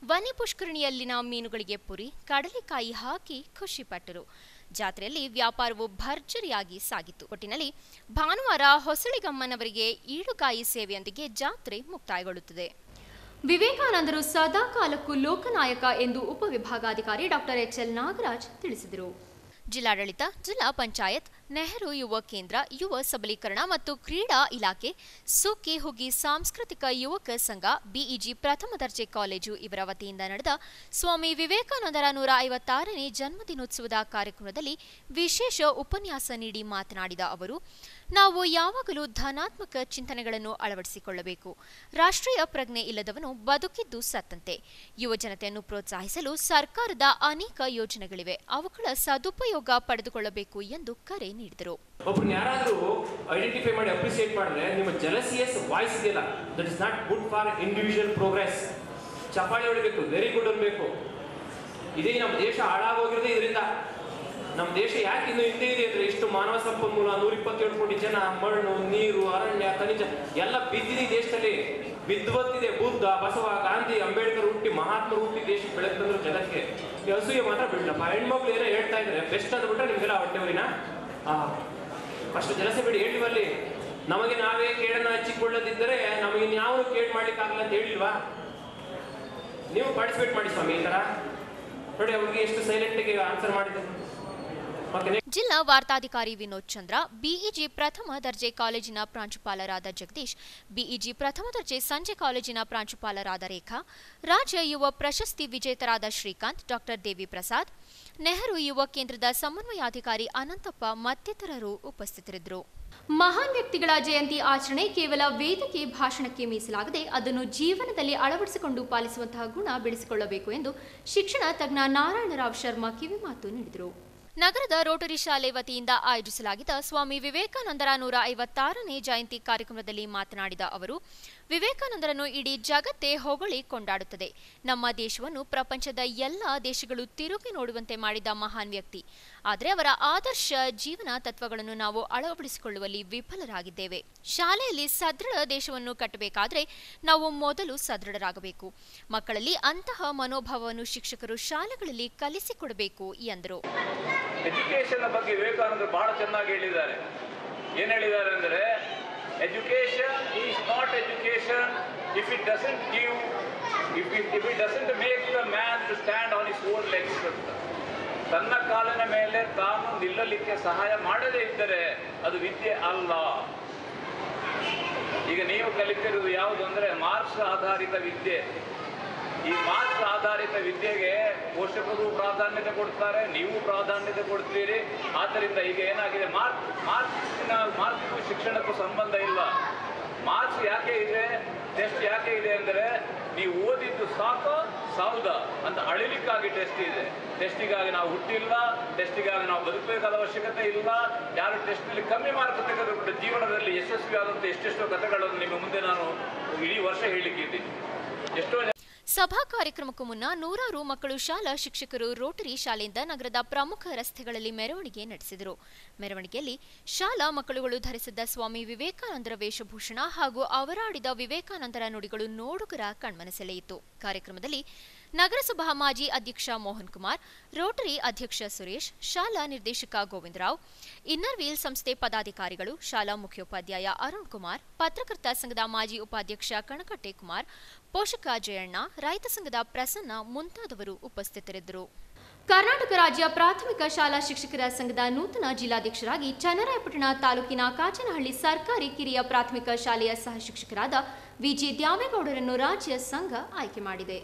ವನಿ ಪುಷ್ಕರಣಿಯಲ್ಲಿನ ಮೀನುಗಳಿಗೆ ಪುರಿ, ಕಡಲೆಕಾಯಿ ಹಾಕಿ ಖುಷಿಪಟ್ಟರು. ಜಾತ್ರೆಯಲ್ಲಿ ವ್ಯಾಪಾರವು ಭರ್ಜರಿಯಾಗಿ ಸಾಗಿತು. ಒಟ್ಟಿನಲ್ಲಿ ಭಾನುವಾರ ಹೊಸಳಿಗಮ್ಮನವರಿಗೆ ಈಡುಗಾಯಿ ಸೇವೆಯೊಂದಿಗೆ ಜಾತ್ರೆ ಮುಕ್ತಾಯಗೊಳ್ಳುತ್ತದೆ. ವಿವೇಕಾನಂದರು ಸದಾ ಕಾಲಕ್ಕೂ ಲೋಕನಾಯಕ ಎಂದು ಉಪವಿಭಾಗಾಧಿಕಾರಿ ಡಾಕ್ಟರ್ ಎಚ್ಎಲ್ ನಾಗರಾಜ್ ತಿಳಿಸಿದರು. ಜಿಲ್ಲಾಡಳಿತ, ಜಿಲ್ಲಾ ಪಂಚಾಯತ್, ನೆಹರು ಯುವ ಕೇಂದ್ರ, ಯುವ ಸಬಲೀಕರಣ ಮತ್ತು ಕ್ರೀಡಾ ಇಲಾಖೆ, ಸುಕ್ಕಿ ಹುಗ್ಗಿ ಸಾಂಸ್ಕೃತಿಕ ಯುವಕ ಸಂಘ, ಬಿಇಜಿ ಪ್ರಥಮ ದರ್ಜೆ ಕಾಲೇಜು ಇವರ ವತಿಯಿಂದ ನಡೆದ ಸ್ವಾಮಿ ವಿವೇಕಾನಂದರ 156ನೇ ಜನ್ಮದಿನೋತ್ಸವದ ಕಾರ್ಯಕ್ರಮದಲ್ಲಿ ವಿಶೇಷ ಉಪನ್ಯಾಸ ನೀಡಿ ಮಾತನಾಡಿದ ಅವರು, ನಾವು ಯಾವಾಗಲೂ ಧನಾತ್ಮಕ ಚಿಂತನೆಗಳನ್ನು ಅಳವಡಿಸಿಕೊಳ್ಳಬೇಕು. ರಾಷ್ಟ್ರೀಯ ಪ್ರಜ್ಞೆ ಇಲ್ಲದವನು ಬದುಕಿದ್ದು ಸತ್ತಂತೆ. ಯುವ ಜನತೆಯನ್ನು ಪ್ರೋತ್ಸಾಹಿಸಲು ಸರ್ಕಾರದ ಅನೇಕ ಯೋಜನೆಗಳಿವೆ, ಅವುಗಳ ಸದುಪಯೋಗ ಪಡೆದುಕೊಳ್ಳಬೇಕು ಎಂದು ಕರೆ ನೀಡಿದರು. ಒಬ್ಬರನ್ನ ಯಾರಾದರೂ ಐಡೆಂಟಿಫೈ ಮಾಡಿ ಅಪ್ರಿಸಿಯೇಟ್ ಮಾಡಿದ್ರೆ ನಿಮ್ಮ ಜಲಸಿಯಸ್ ವಾಯ್ಸ್ ಇದೆಯಲ್ಲ, that is not good for individual progress. ಚಪ್ಪಾಳೆ ಹೊಡಿಬೇಕು, ವೆರಿ ಗುಡ್ ಅನ್ಬೇಕು. ಇದೇ ನಮ್ಮ ದೇಶ ಹಾಳಾಗೋಗಿರೋದೇ ಇದರಿಂದ. ನಮ್ಮ ದೇಶ ಯಾಕೆ ಇನ್ನು ಹಿಂದೆ ಇದೆ ಅಂದ್ರೆ ಇಷ್ಟು ಮಾನವ ಸಂಪನ್ಮೂಲ, 127 ಕೋಟಿ ಜನ, ಮಣ್ಣು, ನೀರು, ಅರಣ್ಯ, ಖನಿಜ ಎಲ್ಲ ಬಿದ್ದಿದೆ ಈ ದೇಶದಲ್ಲಿ. ಬಿದ್ದುವತ್ತಿದೆ. ಬುದ್ಧ, ಬಸವ, ಗಾಂಧಿ, ಅಂಬೇಡ್ಕರ್ ಹುಟ್ಟಿ, ಮಹಾತ್ಮರು ಹುಟ್ಟಿ ದೇಶಕ್ಕೆ ಬೆಳಗ್ತಂದ್ರು ಜಗತ್ತಿಗೆ. ಈ ಅಸೂಯೆ ಮಾತ್ರ ಬಿಡಲಪ್ಪ. ಹೆಣ್ಮಕ್ಳು ಏನೋ ಹೇಳ್ತಾ ಇದ್ದಾರೆ, ಬೆಸ್ಟ್ ಅಂದ್ಬಿಟ್ರೆ ನಿಮ್ಗೆಲ್ಲ ಹೊಟ್ಟೆವರಿನ ಅಷ್ಟು ಜಲಸೆ ಬಿಡಿ. ಹೇಳಿವಲ್ಲಿ ನಮಗೆ ನಾವೇ ಕೇಳನ್ನ ಹಚ್ಚಿಕೊಳ್ಳದಿದ್ದರೆ ನಮಗೆ ಇನ್ಯಾವ ಕೇಳಿ ಮಾಡ್ಲಿಕ್ಕಾಗಲ್ಲ ಅಂತ ಹೇಳಿಲ್ವಾ? ನೀವು ಪಾರ್ಟಿಸಿಪೇಟ್ ಮಾಡಿ ಸ್ವಾಮಿ. ಈ ತರ ನೋಡಿ ಅವ್ರಿಗೆ ಎಷ್ಟು ಸೈಲೆಂಟ್ಗೆ ಆನ್ಸರ್ ಮಾಡಿದ್ರು. ಜಿಲ್ಲಾ ವಾರ್ತಾಧಿಕಾರಿ ವಿನೋದ್ ಚಂದ್ರ, ಬಿಇಜಿ ಪ್ರಥಮ ದರ್ಜೆ ಕಾಲೇಜಿನ ಪ್ರಾಂಶುಪಾಲರಾದ ಜಗದೀಶ್, ಬಿಇಜಿ ಪ್ರಥಮ ದರ್ಜೆ ಸಂಜೆ ಕಾಲೇಜಿನ ಪ್ರಾಂಶುಪಾಲರಾದ ರೇಖಾ, ರಾಜ್ಯ ಯುವ ಪ್ರಶಸ್ತಿ ವಿಜೇತರಾದ ಶ್ರೀಕಾಂತ್, ಡಾಕ್ಟರ್ ದೇವಿ ಪ್ರಸಾದ್, ನೆಹರು ಯುವ ಕೇಂದ್ರದ ಸಮನ್ವಯಾಧಿಕಾರಿ ಅನಂತಪ್ಪ ಮತ್ತಿತರರು ಉಪಸ್ಥಿತರಿದ್ದರು. ಮಹಾನ್ ವ್ಯಕ್ತಿಗಳ ಜಯಂತಿ ಆಚರಣೆ ಕೇವಲ ವೇದಿಕೆ ಭಾಷಣಕ್ಕೆ ಮೀಸಲಾಗದೆ ಅದನ್ನು ಜೀವನದಲ್ಲಿ ಅಳವಡಿಸಿಕೊಂಡು ಪಾಲಿಸುವಂತಹ ಗುಣ ಬೆಳೆಸಿಕೊಳ್ಳಬೇಕು ಎಂದು ಶಿಕ್ಷಣ ತಜ್ಞ ನಾರಾಯಣರಾವ್ ಶರ್ಮಾ ಕಿವಿಮಾತು ನೀಡಿದರು. ನಗರದ ರೋಟರಿ ಶಾಲೆ ವತಿಯಿಂದ ಆಯೋಜಿಸಲಾಗಿದ್ದ ಸ್ವಾಮಿ ವಿವೇಕಾನಂದರ 156ನೇ ಜಯಂತಿ ಕಾರ್ಯಕ್ರಮದಲ್ಲಿ ಮಾತನಾಡಿದ ಅವರು, ವಿವೇಕಾನಂದರನ್ನು ಇಡೀ ಜಗತ್ತೇ ಹೊಗಳಿ ಕೊಂಡಾಡುತ್ತದೆ. ನಮ್ಮ ದೇಶವನ್ನು ಪ್ರಪಂಚದ ಎಲ್ಲ ದೇಶಗಳು ತಿರುಗಿ ನೋಡುವಂತೆ ಮಾಡಿದ ಮಹಾನ್ ವ್ಯಕ್ತಿ. ಆದರೆ ಅವರ ಆದರ್ಶ ಜೀವನ ತತ್ವಗಳನ್ನು ನಾವು ಅಳವಡಿಸಿಕೊಳ್ಳುವಲ್ಲಿ ವಿಫಲರಾಗಿದ್ದೇವೆ. ಶಾಲೆಯಲ್ಲಿ ಸದೃಢ ದೇಶವನ್ನು ಕಟ್ಟಬೇಕಾದರೆ ನಾವು ಮೊದಲು ಸದೃಢರಾಗಬೇಕು. ಮಕ್ಕಳಲ್ಲಿ ಅಂತಹ ಮನೋಭಾವವನ್ನು ಶಿಕ್ಷಕರು ಶಾಲೆಗಳಲ್ಲಿ ಕಲಿಸಿಕೊಡಬೇಕು ಎಂದರು. ಎಜುಕೇಶನ್ ಬಗ್ಗೆ ವಿವೇಕಾನಂದರು ಬಹಳ ಚೆನ್ನಾಗಿ ಹೇಳಿದ್ದಾರೆ. ಏನು ಹೇಳಿದ್ದಾರೆ ಅಂದರೆ, education is not education if it doesn't make the man to stand on his own legs. ತನ್ನ ಕಾಲಿನ ಮೇಲೆ ತಾನು ನಿಲ್ಲಲಿಕ್ಕೆ ಸಹಾಯ ಮಾಡದೇ ಇದ್ದರೆ ಅದು ವಿದ್ಯೆ ಅಲ್ಲ. ಈಗ ನೀವು ಕಲಿತಿರುವುದು ಯಾವುದು ಅಂದರೆ ಮಾರ್ಕ್ಸ್ ಆಧಾರಿತ ವಿದ್ಯೆ. ಈ ಮಾರ್ಕ್ಸ್ ಆಧಾರಿತ ವಿದ್ಯೆಗೆ ಪೋಷಕರು ಪ್ರಾಧಾನ್ಯತೆ ಕೊಡ್ತಾರೆ, ನೀವು ಪ್ರಾಧಾನ್ಯತೆ ಕೊಡ್ತೀರಿ. ಆದ್ದರಿಂದ ಈಗ ಏನಾಗಿದೆ, ಮಾರ್ಕ್ಸ್ಗೂ ಶಿಕ್ಷಣಕ್ಕೂ ಸಂಬಂಧ ಇಲ್ಲ. ಮಾರ್ಕ್ಸ್ ಯಾಕೆ ಇದೆ, ಟೆಸ್ಟ್ ಯಾಕೆ ಇದೆ ಅಂದರೆ ನೀವು ಓದಿದ್ದು ಸಾಕು ಸಾವುದ ಅಂತ ಅಳಿಲಿಕ್ಕಾಗಿ ಟೆಸ್ಟ್ ಇದೆ. ಟೆಸ್ಟಿಗಾಗಿ ನಾವು ಹುಟ್ಟಿಲ್ಲ, ಟೆಸ್ಟಿಗಾಗಿ ನಾವು ಬದುಕಬೇಕಾದ ಅವಶ್ಯಕತೆ ಇಲ್ಲ. ಯಾರು ಟೆಸ್ಟ್ನಲ್ಲಿ ಕಮ್ಮಿ ಮಾರ್ಕ್ ತೆಗೆದುಬಿಟ್ಟು ಜೀವನದಲ್ಲಿ ಯಶಸ್ವಿ ಆದಂಥ ಎಷ್ಟೆಷ್ಟೋ ಕಥೆಗಳನ್ನು ನಿಮ್ಮ ಮುಂದೆ ನಾನು ಇಡೀ ವರ್ಷ ಹೇಳಲಿಕ್ಕಿದ್ದೀನಿ. ಎಷ್ಟೋ ಸಭಾ ಕಾರ್ಯಕ್ರಮಕ್ಕೂ ಮುನ್ನ ನೂರಾರು ಮಕ್ಕಳು, ಶಾಲಾ ಶಿಕ್ಷಕರು ರೋಟರಿ ಶಾಲೆಯಿಂದ ನಗರದ ಪ್ರಮುಖ ರಸ್ತೆಗಳಲ್ಲಿ ಮೆರವಣಿಗೆ ನಡೆಸಿದರು. ಮೆರವಣಿಗೆಯಲ್ಲಿ ಶಾಲಾ ಮಕ್ಕಳುಗಳು ಧರಿಸಿದ್ದ ಸ್ವಾಮಿ ವಿವೇಕಾನಂದರ ವೇಷಭೂಷಣ ಹಾಗೂ ಅವರಾಡಿದ ವಿವೇಕಾನಂದರ ನುಡಿಗಳು ನೋಡುಗರ ಕಣ್ಮನ ಸೆಳೆಯಿತು. ಕಾರ್ಯಕ್ರಮದಲ್ಲಿ ನಗರಸಭಾ ಮಾಜಿ ಅಧ್ಯಕ್ಷ ಮೋಹನ್ ಕುಮಾರ್, ರೋಟರಿ ಅಧ್ಯಕ್ಷ ಸುರೇಶ್, ಶಾಲಾ ನಿರ್ದೇಶಕ ಗೋವಿಂದರಾವ್, ಇನ್ನರ್ ವೀಲ್ ಸಂಸ್ಥೆ ಪದಾಧಿಕಾರಿಗಳು, ಶಾಲಾ ಮುಖ್ಯೋಪಾಧ್ಯಾಯ ಅರುಣ್ ಕುಮಾರ್, ಪತ್ರಕರ್ತ ಸಂಘದ ಮಾಜಿ ಉಪಾಧ್ಯಕ್ಷ ಕಣಕಟ್ಟೆ ಕುಮಾರ್, ಪೋಷಕ ಜಯಣ್ಣ, ರೈತ ಸಂಘದ ಪ್ರಸನ್ನ ಮುಂತಾದವರು ಉಪಸ್ಥಿತರಿದ್ದರು. ಕರ್ನಾಟಕ ರಾಜ್ಯ ಪ್ರಾಥಮಿಕ ಶಾಲಾ ಶಿಕ್ಷಕರ ಸಂಘದ ನೂತನ ಜಿಲ್ಲಾಧ್ಯಕ್ಷರಾಗಿ ಚನ್ನರಾಯಪಟ್ಟಣ ತಾಲೂಕಿನ ಕಾಚನಹಳ್ಳಿ ಸರ್ಕಾರಿ ಕಿರಿಯ ಪ್ರಾಥಮಿಕ ಶಾಲೆಯ ಸಹ ಶಿಕ್ಷಕರಾದ ವಿಜಿ ದ್ಯಾವೇಗೌಡರನ್ನು ರಾಜ್ಯ ಸಂಘ ಆಯ್ಕೆ ಮಾಡಿದೆ.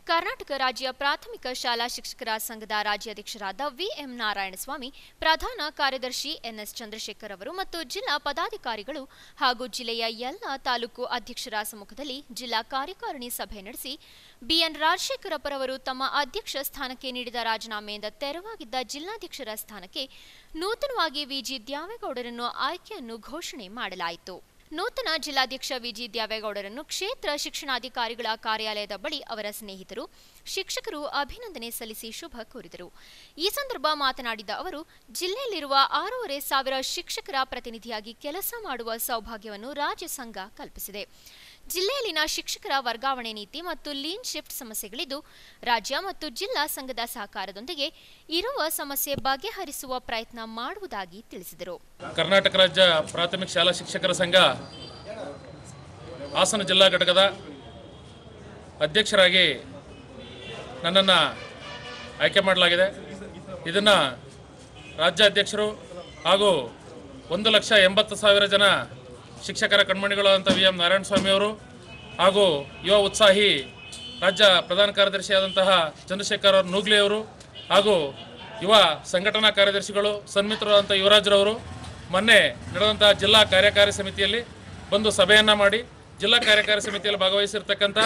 ಕರ್ನಾಟಕ ರಾಜ್ಯ ಪ್ರಾಥಮಿಕ ಶಾಲಾ ಶಿಕ್ಷಕರ ಸಂಘದ ರಾಜ್ಯಾಧ್ಯಕ್ಷರಾದ ವಿಎಂ ನಾರಾಯಣಸ್ವಾಮಿ, ಪ್ರಧಾನ ಕಾರ್ಯದರ್ಶಿ ಎನ್ಎಸ್ ಚಂದ್ರಶೇಖರ್ ಅವರು ಮತ್ತು ಜಿಲ್ಲಾ ಪದಾಧಿಕಾರಿಗಳು ಹಾಗೂ ಜಿಲ್ಲೆಯ ಎಲ್ಲ ತಾಲೂಕು ಅಧ್ಯಕ್ಷರ ಸಮ್ಮುಖದಲ್ಲಿ ಜಿಲ್ಲಾ ಕಾರ್ಯಕಾರಿಣಿ ಸಭೆ ನಡೆಸಿ ಬಿಎನ್ ರಾಜಶೇಖರ್ ಅವರು ತಮ್ಮ ಅಧ್ಯಕ್ಷ ಸ್ಥಾನಕ್ಕೆ ನೀಡಿದ ರಾಜೀನಾಮೆಯಿಂದ ತೆರವಾಗಿದ್ದ ಜಿಲ್ಲಾಧ್ಯಕ್ಷರ ಸ್ಥಾನಕ್ಕೆ ನೂತನವಾಗಿ ವಿಜಿ ದ್ಯಾವೇಗೌಡರನ್ನು ಆಯ್ಕೆಯನ್ನು ಘೋಷಣೆ ಮಾಡಲಾಯಿತು. ನೂತನ ಜಿಲ್ಲಾಧ್ಯಕ್ಷ ವಿಜಿ ದ್ಯಾವೇಗೌಡರನ್ನು ಕ್ಷೇತ್ರ ಶಿಕ್ಷಣಾಧಿಕಾರಿಗಳ ಕಾರ್ಯಾಲಯದ ಬಳಿ ಅವರ ಸ್ನೇಹಿತರು, ಶಿಕ್ಷಕರು ಅಭಿನಂದನೆ ಸಲ್ಲಿಸಿ ಶುಭ ಕೋರಿದರು. ಈ ಸಂದರ್ಭ ಮಾತನಾಡಿದ ಅವರು, ಜಿಲ್ಲೆಯಲ್ಲಿರುವ 6,500 ಶಿಕ್ಷಕರ ಪ್ರತಿನಿಧಿಯಾಗಿ ಕೆಲಸ ಮಾಡುವ ಸೌಭಾಗ್ಯವನ್ನು ರಾಜ್ಯ ಸಂಘ ಕಲ್ಪಿಸಿದೆ. ಜಿಲ್ಲೆಯಲ್ಲಿನ ಶಿಕ್ಷಕರ ವರ್ಗಾವಣೆ ನೀತಿ ಮತ್ತು ಲೀನ್ ಶಿಫ್ಟ್ ಸಮಸ್ಯೆಗಳಿದ್ದು, ರಾಜ್ಯ ಮತ್ತು ಜಿಲ್ಲಾ ಸಂಘದ ಸಹಕಾರದೊಂದಿಗೆ ಇರುವ ಸಮಸ್ಯೆ ಬಗೆಹರಿಸುವ ಪ್ರಯತ್ನ ಮಾಡುವುದಾಗಿ ತಿಳಿಸಿದರು. ಕರ್ನಾಟಕ ರಾಜ್ಯ ಪ್ರಾಥಮಿಕ ಶಾಲಾ ಶಿಕ್ಷಕರ ಸಂಘ ಹಾಸನ ಜಿಲ್ಲಾ ಘಟಕದ ಅಧ್ಯಕ್ಷರಾಗಿ ನನ್ನನ್ನು ಆಯ್ಕೆ ಮಾಡಲಾಗಿದೆ. ಇದನ್ನು ರಾಜ್ಯಾಧ್ಯಕ್ಷರು ಹಾಗೂ 1,80,000 ಜನ ಶಿಕ್ಷಕರ ಕಣ್ಮಣಿಗಳು ಅಂತ ವಿಎಂ ನಾರಾಯಣಸ್ವಾಮಿ ಅವರು ಹಾಗೂ ಯುವ ಉತ್ಸಾಹಿ ರಾಜ್ಯ ಪ್ರಧಾನ ಕಾರ್ಯದರ್ಶಿಯಾದಂತಹ ಚಂದ್ರಶೇಖರ್ ನೂಗ್ಲಿ ಅವರು ಹಾಗೂ ಯುವ ಸಂಘಟನಾ ಕಾರ್ಯದರ್ಶಿಗಳು ಸನ್ಮಿತ್ರರಾದಂಥ ಯುವರಾಜ್ರವರು ಮೊನ್ನೆ ನಡೆದಂತಹ ಜಿಲ್ಲಾ ಕಾರ್ಯಕಾರಿ ಸಮಿತಿಯಲ್ಲಿ ಬಂದು ಸಭೆಯನ್ನು ಮಾಡಿ ಜಿಲ್ಲಾ ಕಾರ್ಯಕಾರಿ ಸಮಿತಿಯಲ್ಲಿ ಭಾಗವಹಿಸಿರ್ತಕ್ಕಂಥ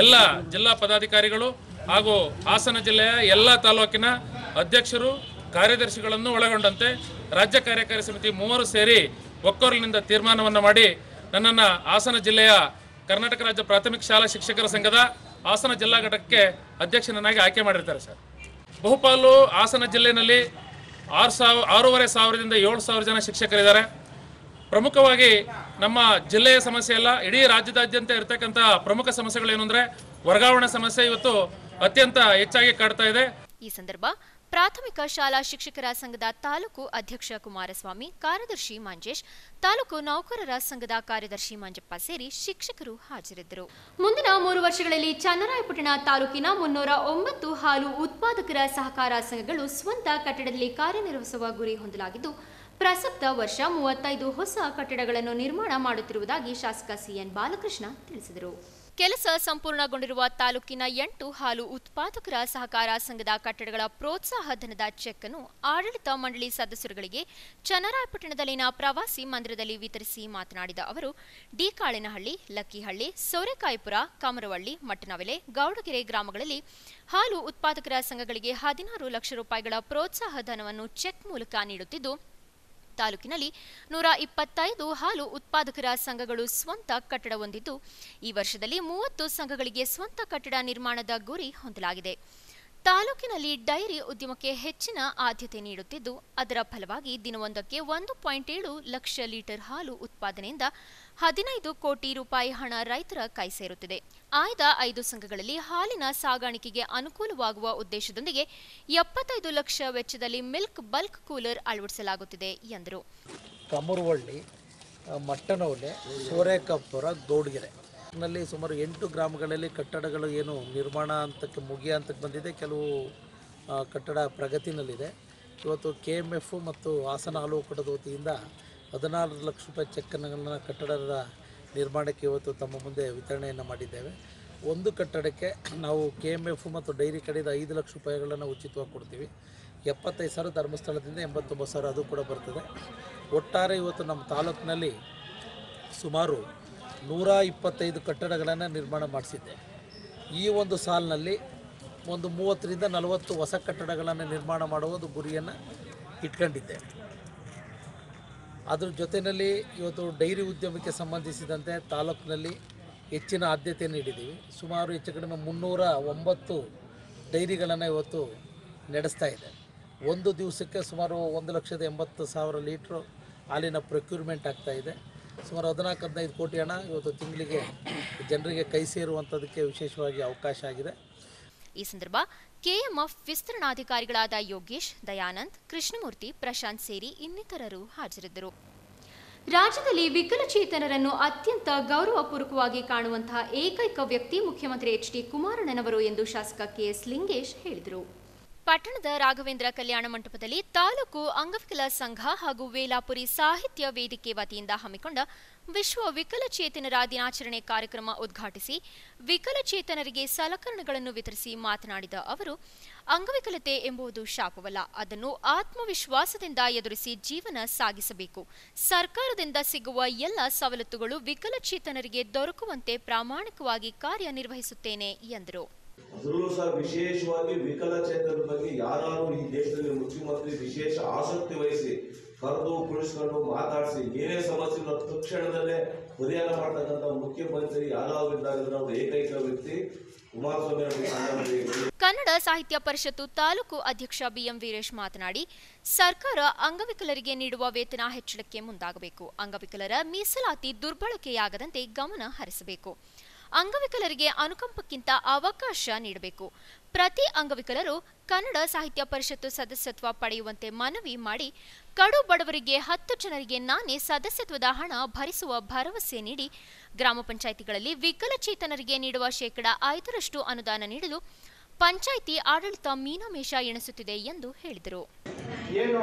ಎಲ್ಲ ಜಿಲ್ಲಾ ಪದಾಧಿಕಾರಿಗಳು ಹಾಗೂ ಹಾಸನ ಜಿಲ್ಲೆಯ ಎಲ್ಲ ತಾಲೂಕಿನ ಅಧ್ಯಕ್ಷರು ಕಾರ್ಯದರ್ಶಿಗಳನ್ನು ಒಳಗೊಂಡಂತೆ ರಾಜ್ಯ ಕಾರ್ಯಕಾರಿ ಸಮಿತಿ 3 ಸೇರಿ ಒಕ್ಕೊರಲಿನಿಂದ ತೀರ್ಮಾನವನ್ನು ಮಾಡಿ ನನ್ನನ್ನು ಹಾಸನ ಜಿಲ್ಲೆಯ ಕರ್ನಾಟಕ ರಾಜ್ಯ ಪ್ರಾಥಮಿಕ ಶಾಲಾ ಶಿಕ್ಷಕರ ಸಂಘದ ಹಾಸನ ಜಿಲ್ಲಾ ಘಟಕಕ್ಕೆ ಅಧ್ಯಕ್ಷನನ್ನಾಗಿ ಆಯ್ಕೆ ಮಾಡಿರ್ತಾರೆ ಸರ್. ಬಹುಪಾಲು ಹಾಸನ ಜಿಲ್ಲೆಯಲ್ಲಿ 6,500ದಿಂದ 7,000 ಜನ ಶಿಕ್ಷಕರಿದ್ದಾರೆ. ಪ್ರಮುಖವಾಗಿ ನಮ್ಮ ಜಿಲ್ಲೆಯ ಸಮಸ್ಯೆ ಅಲ್ಲ, ಇಡೀ ರಾಜ್ಯದಾದ್ಯಂತ ಇರತಕ್ಕಂಥ ಪ್ರಮುಖ ಸಮಸ್ಯೆಗಳೇನು ಅಂದರೆ ವರ್ಗಾವಣೆ ಸಮಸ್ಯೆ ಇವತ್ತು ಅತ್ಯಂತ ಹೆಚ್ಚಾಗಿ ಕಾಡ್ತಾ ಇದೆ. ಈ ಸಂದರ್ಭ ಪ್ರಾಥಮಿಕ ಶಾಲಾ ಶಿಕ್ಷಕರ ಸಂಘದ ತಾಲೂಕು ಅಧ್ಯಕ್ಷ ಕುಮಾರಸ್ವಾಮಿ, ಕಾರ್ಯದರ್ಶಿ ಮಂಜೇಶ್, ತಾಲೂಕು ನೌಕರರ ಸಂಘದ ಕಾರ್ಯದರ್ಶಿ ಮಂಜಪ್ಪ ಸೇರಿ ಶಿಕ್ಷಕರು ಹಾಜರಿದ್ದರು. ಮುಂದಿನ 3 ವರ್ಷಗಳಲ್ಲಿ ಚನ್ನರಾಯಪಟ್ಟಣ ತಾಲೂಕಿನ 309 ಹಾಲು ಉತ್ಪಾದಕರ ಸಹಕಾರ ಸಂಘಗಳು ಸ್ವಂತ ಕಟ್ಟಡದಲ್ಲಿ ಕಾರ್ಯನಿರ್ವಹಿಸುವ ಗುರಿ ಹೊಂದಲಾಗಿದ್ದು, ಪ್ರಸಕ್ತ ವರ್ಷ 35 ಹೊಸ ಕಟ್ಟಡಗಳನ್ನು ನಿರ್ಮಾಣ ಮಾಡುತ್ತಿರುವುದಾಗಿ ಶಾಸಕ ಸಿಎನ್ ಬಾಲಕೃಷ್ಣ ತಿಳಿಸಿದರು. ಕೆಲಸ ಸಂಪೂರ್ಣಗೊಂಡಿರುವ ತಾಲೂಕಿನ 8 ಹಾಲು ಉತ್ಪಾದಕರ ಸಹಕಾರ ಸಂಘದ ಕಟ್ಟಡಗಳ ಪ್ರೋತ್ಸಾಹ ಧನದ ಚೆಕ್ ಅನ್ನು ಆಡಳಿತ ಮಂಡಳಿ ಸದಸ್ಯರುಗಳಿಗೆ ಚನ್ನರಾಯಪಟ್ಟಣದಲ್ಲಿನ ಪ್ರವಾಸಿ ಮಂದಿರದಲ್ಲಿ ವಿತರಿಸಿ ಮಾತನಾಡಿದ ಅವರು, ಡಿಕಾಳಿನಹಳ್ಳಿ, ಲಕ್ಕಿಹಳ್ಳಿ, ಸೋರೆಕಾಯಿಪುರ, ಕಾಮರವಳ್ಳಿ, ಮಟ್ಟನವೆಲೆ, ಗೌಡಗೆರೆ ಗ್ರಾಮಗಳಲ್ಲಿ ಹಾಲು ಉತ್ಪಾದಕರ ಸಂಘಗಳಿಗೆ 16 ಲಕ್ಷ ರೂಪಾಯಿಗಳ ಪ್ರೋತ್ಸಾಹ ಧನವನ್ನು ಚೆಕ್ ಮೂಲಕ ನೀಡುತ್ತಿದ್ದು, ತಾಲೂಕಿನಲ್ಲಿ 125 ಹಾಲು ಉತ್ಪಾದಕರ ಸಂಘಗಳು ಸ್ವಂತ ಕಟ್ಟಡ ಹೊಂದಿದ್ದು, ಈ ವರ್ಷದಲ್ಲಿ 30 ಸಂಘಗಳಿಗೆ ಸ್ವಂತ ಕಟ್ಟಡ ನಿರ್ಮಾಣದ ಗುರಿ ಹೊಂದಲಾಗಿದೆ. ತಾಲೂಕಿನಲ್ಲಿ ಡೈರಿ ಉದ್ಯಮಕ್ಕೆ ಹೆಚ್ಚಿನ ಆದ್ಯತೆ ನೀಡುತ್ತಿದ್ದು, ಅದರ ಫಲವಾಗಿ ದಿನವೊಂದಕ್ಕೆ 1.7 ಲಕ್ಷ ಲೀಟರ್ ಹಾಲು ಉತ್ಪಾದನೆಯಿಂದ 15 ಕೋಟಿ ರೂಪಾಯಿ ಹಣ ರೈತರ ಕೈ ಸೇರುತ್ತಿದೆ. ಆಯ್ದ 5 ಸಂಘಗಳಲ್ಲಿ ಹಾಲಿನ ಸಾಗಾಣಿಕೆಗೆ ಅನುಕೂಲವಾಗುವ ಉದ್ದೇಶದೊಂದಿಗೆ 75 ಲಕ್ಷ ವೆಚ್ಚದಲ್ಲಿ ಮಿಲ್ಕ್ ಬಲ್ಕ್ ಕೂಲರ್ ಅಳವಡಿಸಲಾಗುತ್ತಿದೆ ಎಂದರು. ಕಮರವಳ್ಳಿ, ಮಟ್ಟನವಲೆ, ಸೋರೆಕಪ್ಪುರ, ಗೌಡಗೆರೆ ನಲ್ಲಿ ಸುಮಾರು 8 ಗ್ರಾಮಗಳಲ್ಲಿ ಕಟ್ಟಡಗಳು ಏನು ನಿರ್ಮಾಣ ಹಂತಕ್ಕೆ ಮುಗಿಯ ಹಂತಕ್ಕೆ ಬಂದಿದೆ. ಕೆಲವು ಕಟ್ಟಡ ಪ್ರಗತಿನಲ್ಲಿದೆ. ಇವತ್ತು KMF ಮತ್ತು ಹಾಸನ ಹಾಲು ಒಕ್ಕೂಟದ ವತಿಯಿಂದ 14 ಲಕ್ಷ ರೂಪಾಯಿ ಚೆಕ್ಕನ್ನು ಕಟ್ಟಡದ ನಿರ್ಮಾಣಕ್ಕೆ ಇವತ್ತು ತಮ್ಮ ಮುಂದೆ ವಿತರಣೆಯನ್ನು ಮಾಡಿದ್ದೇವೆ. ಒಂದು ಕಟ್ಟಡಕ್ಕೆ ನಾವು KMF ಮತ್ತು ಡೈರಿ ಕಡೆಯಿಂದ 5 ಲಕ್ಷ ರೂಪಾಯಿಗಳನ್ನು ಉಚಿತವಾಗಿ ಕೊಡ್ತೀವಿ. 75,000 ಧರ್ಮಸ್ಥಳದಿಂದ 89,000 ಅದು ಕೂಡ ಬರ್ತದೆ. ಒಟ್ಟಾರೆ ಇವತ್ತು ನಮ್ಮ ತಾಲೂಕಿನಲ್ಲಿ ಸುಮಾರು 125 ಕಟ್ಟಡಗಳನ್ನು ನಿರ್ಮಾಣ ಮಾಡಿಸಿದ್ದೆ. ಈ ಒಂದು ಸಾಲಿನಲ್ಲಿ ಒಂದು 30ರಿಂದ 40 ಹೊಸ ಕಟ್ಟಡಗಳನ್ನು ನಿರ್ಮಾಣ ಮಾಡುವುದು ಗುರಿಯನ್ನು ಇಟ್ಕೊಂಡಿದ್ದೆ. ಅದರ ಜೊತೆಯಲ್ಲಿ ಇವತ್ತು ಡೈರಿ ಉದ್ಯಮಕ್ಕೆ ಸಂಬಂಧಿಸಿದಂತೆ ತಾಲೂಕಿನಲ್ಲಿ ಹೆಚ್ಚಿನ ಆದ್ಯತೆ ನೀಡಿದ್ದೀವಿ. ಸುಮಾರು ಹೆಚ್ಚು ಕಡಿಮೆ 309 ಡೈರಿಗಳನ್ನು ಇವತ್ತು ನಡೆಸ್ತಾ ಇದೆ. ಒಂದು ದಿವಸಕ್ಕೆ ಸುಮಾರು 1,80,000 ಲೀಟ್ರು ಹಾಲಿನ ಪ್ರೊಕ್ಯೂರ್ಮೆಂಟ್ ಆಗ್ತಾಯಿದೆ. ಸುಮಾರು 14-15 ಕೋಟಿ ಹಣ ಇವತ್ತು ತಿಂಗಳಿಗೆ ಜನರಿಗೆ ಕೈ ಸೇರುವಂಥದ್ದಕ್ಕೆ ವಿಶೇಷವಾಗಿ ಅವಕಾಶ ಆಗಿದೆ. ಈ ಸಂದರ್ಭ KMF ವಿಸ್ತರಣಾಧಿಕಾರಿಗಳಾದ ಯೋಗೇಶ್, ದಯಾನಂದ್, ಕೃಷ್ಣಮೂರ್ತಿ, ಪ್ರಶಾಂತ್ ಸೇರಿ ಇನ್ನಿತರರು ಹಾಜರಿದ್ದರು. ರಾಜ್ಯದಲ್ಲಿ ವಿಕಲಚೇತನರನ್ನು ಅತ್ಯಂತ ಗೌರವಪೂರ್ವಕವಾಗಿ ಕಾಣುವಂತಹ ಏಕೈಕ ವ್ಯಕ್ತಿ ಮುಖ್ಯಮಂತ್ರಿ HD ಕುಮಾರಣ್ಣನವರು ಎಂದು ಶಾಸಕ KS ಲಿಂಗೇಶ್ ಹೇಳಿದರು. ಪಟ್ಟಣದ ರಾಘವೇಂದ್ರ ಕಲ್ಯಾಣ ಮಂಟಪದಲ್ಲಿ ತಾಲೂಕು ಅಂಗವಿಕಲ ಸಂಘ ಹಾಗೂ ವೇಲಾಪುರಿ ಸಾಹಿತ್ಯ ವೇದಿಕೆ ವತಿಯಿಂದ ಹಮ್ಮಿಕೊಂಡ ವಿಶ್ವ ವಿಕಲಚೇತನರ ದಿನಾಚರಣೆ ಕಾರ್ಯಕ್ರಮ ಉದ್ಘಾಟಿಸಿ ವಿಕಲಚೇತನರಿಗೆ ಸಲಕರಣೆಗಳನ್ನು ವಿತರಿಸಿ ಮಾತನಾಡಿದ ಅವರು, ಅಂಗವಿಕಲತೆ ಎಂಬುದು ಶಾಪವಲ್ಲ, ಅದನ್ನು ಆತ್ಮವಿಶ್ವಾಸದಿಂದ ಎದುರಿಸಿ ಜೀವನ ಸಾಗಿಸಬೇಕು. ಸರ್ಕಾರದಿಂದ ಸಿಗುವ ಎಲ್ಲ ಸವಲತ್ತುಗಳು ವಿಕಲಚೇತನರಿಗೆ ದೊರಕುವಂತೆ ಪ್ರಾಮಾಣಿಕವಾಗಿ ಕಾರ್ಯನಿರ್ವಹಿಸುತ್ತೇನೆ ಎಂದರು. ಅದರಲ್ಲೂ ಸಹ ವಿಶೇಷವಾಗಿ ವಿಕಲಚೇತನರ ಬಗ್ಗೆ ಯಾರು ಈ ದೇಶದಲ್ಲಿ ಮುಖ್ಯಮಂತ್ರಿ ವಿಶೇಷ ಆಸಕ್ತಿ ವಹಿಸಿ ಕರೆದು ಕುಳಿಸ್ಕೊಂಡು ಮಾತಾಡಿಸಿ ಏನೇ ಸಮಸ್ಯೆ ತಕ್ಷಣದಲ್ಲೇ ಪರಿಹಾರ ಮಾಡ್ತಕ್ಕಂಥ ಮುಖ್ಯಮಂತ್ರಿ ಯಾರಾದ್ರೂ ಅವರು ಏಕೈಕ ವ್ಯಕ್ತಿ ಕುಮಾರಸ್ವಾಮಿ. ಕನ್ನಡ ಸಾಹಿತ್ಯ ಪರಿಷತ್ತು ತಾಲೂಕು ಅಧ್ಯಕ್ಷ BM ವೀರೇಶ್ ಮಾತನಾಡಿ, ಸರ್ಕಾರ ಅಂಗವಿಕಲರಿಗೆ ನೀಡುವ ವೇತನ ಹೆಚ್ಚಳಕ್ಕೆ ಮುಂದಾಗಬೇಕು. ಅಂಗವಿಕಲರ ಮೀಸಲಾತಿ ದುರ್ಬಳಕೆಯಾಗದಂತೆ ಗಮನ ಹರಿಸಬೇಕು. ಅಂಗವಿಕಲರಿಗೆ ಅನುಕಂಪಕ್ಕಿಂತ ಅವಕಾಶ ನೀಡಬೇಕು. ಪ್ರತಿ ಅಂಗವಿಕಲರು ಕನ್ನಡ ಸಾಹಿತ್ಯ ಪರಿಷತ್ತು ಸದಸ್ಯತ್ವ ಪಡೆಯುವಂತೆ ಮನವಿ ಮಾಡಿ, ಕಡು ಬಡವರಿಗೆ 10 ಜನರಿಗೆ ನಾನೇ ಸದಸ್ಯತ್ವದ ಹಣ ಭರಿಸುವ ಭರವಸೆ ನೀಡಿ, ಗ್ರಾಮ ಪಂಚಾಯಿತಿಗಳಲ್ಲಿ ವಿಕಲಚೇತನರಿಗೆ ನೀಡುವ 5% ಅನುದಾನ ನೀಡಲು ಪಂಚಾಯಿತಿ ಆಡಳಿತ ಮೀನಾಮೇಷ ಎಣಿಸುತ್ತಿದೆ ಎಂದು ಹೇಳಿದರು. ಏನು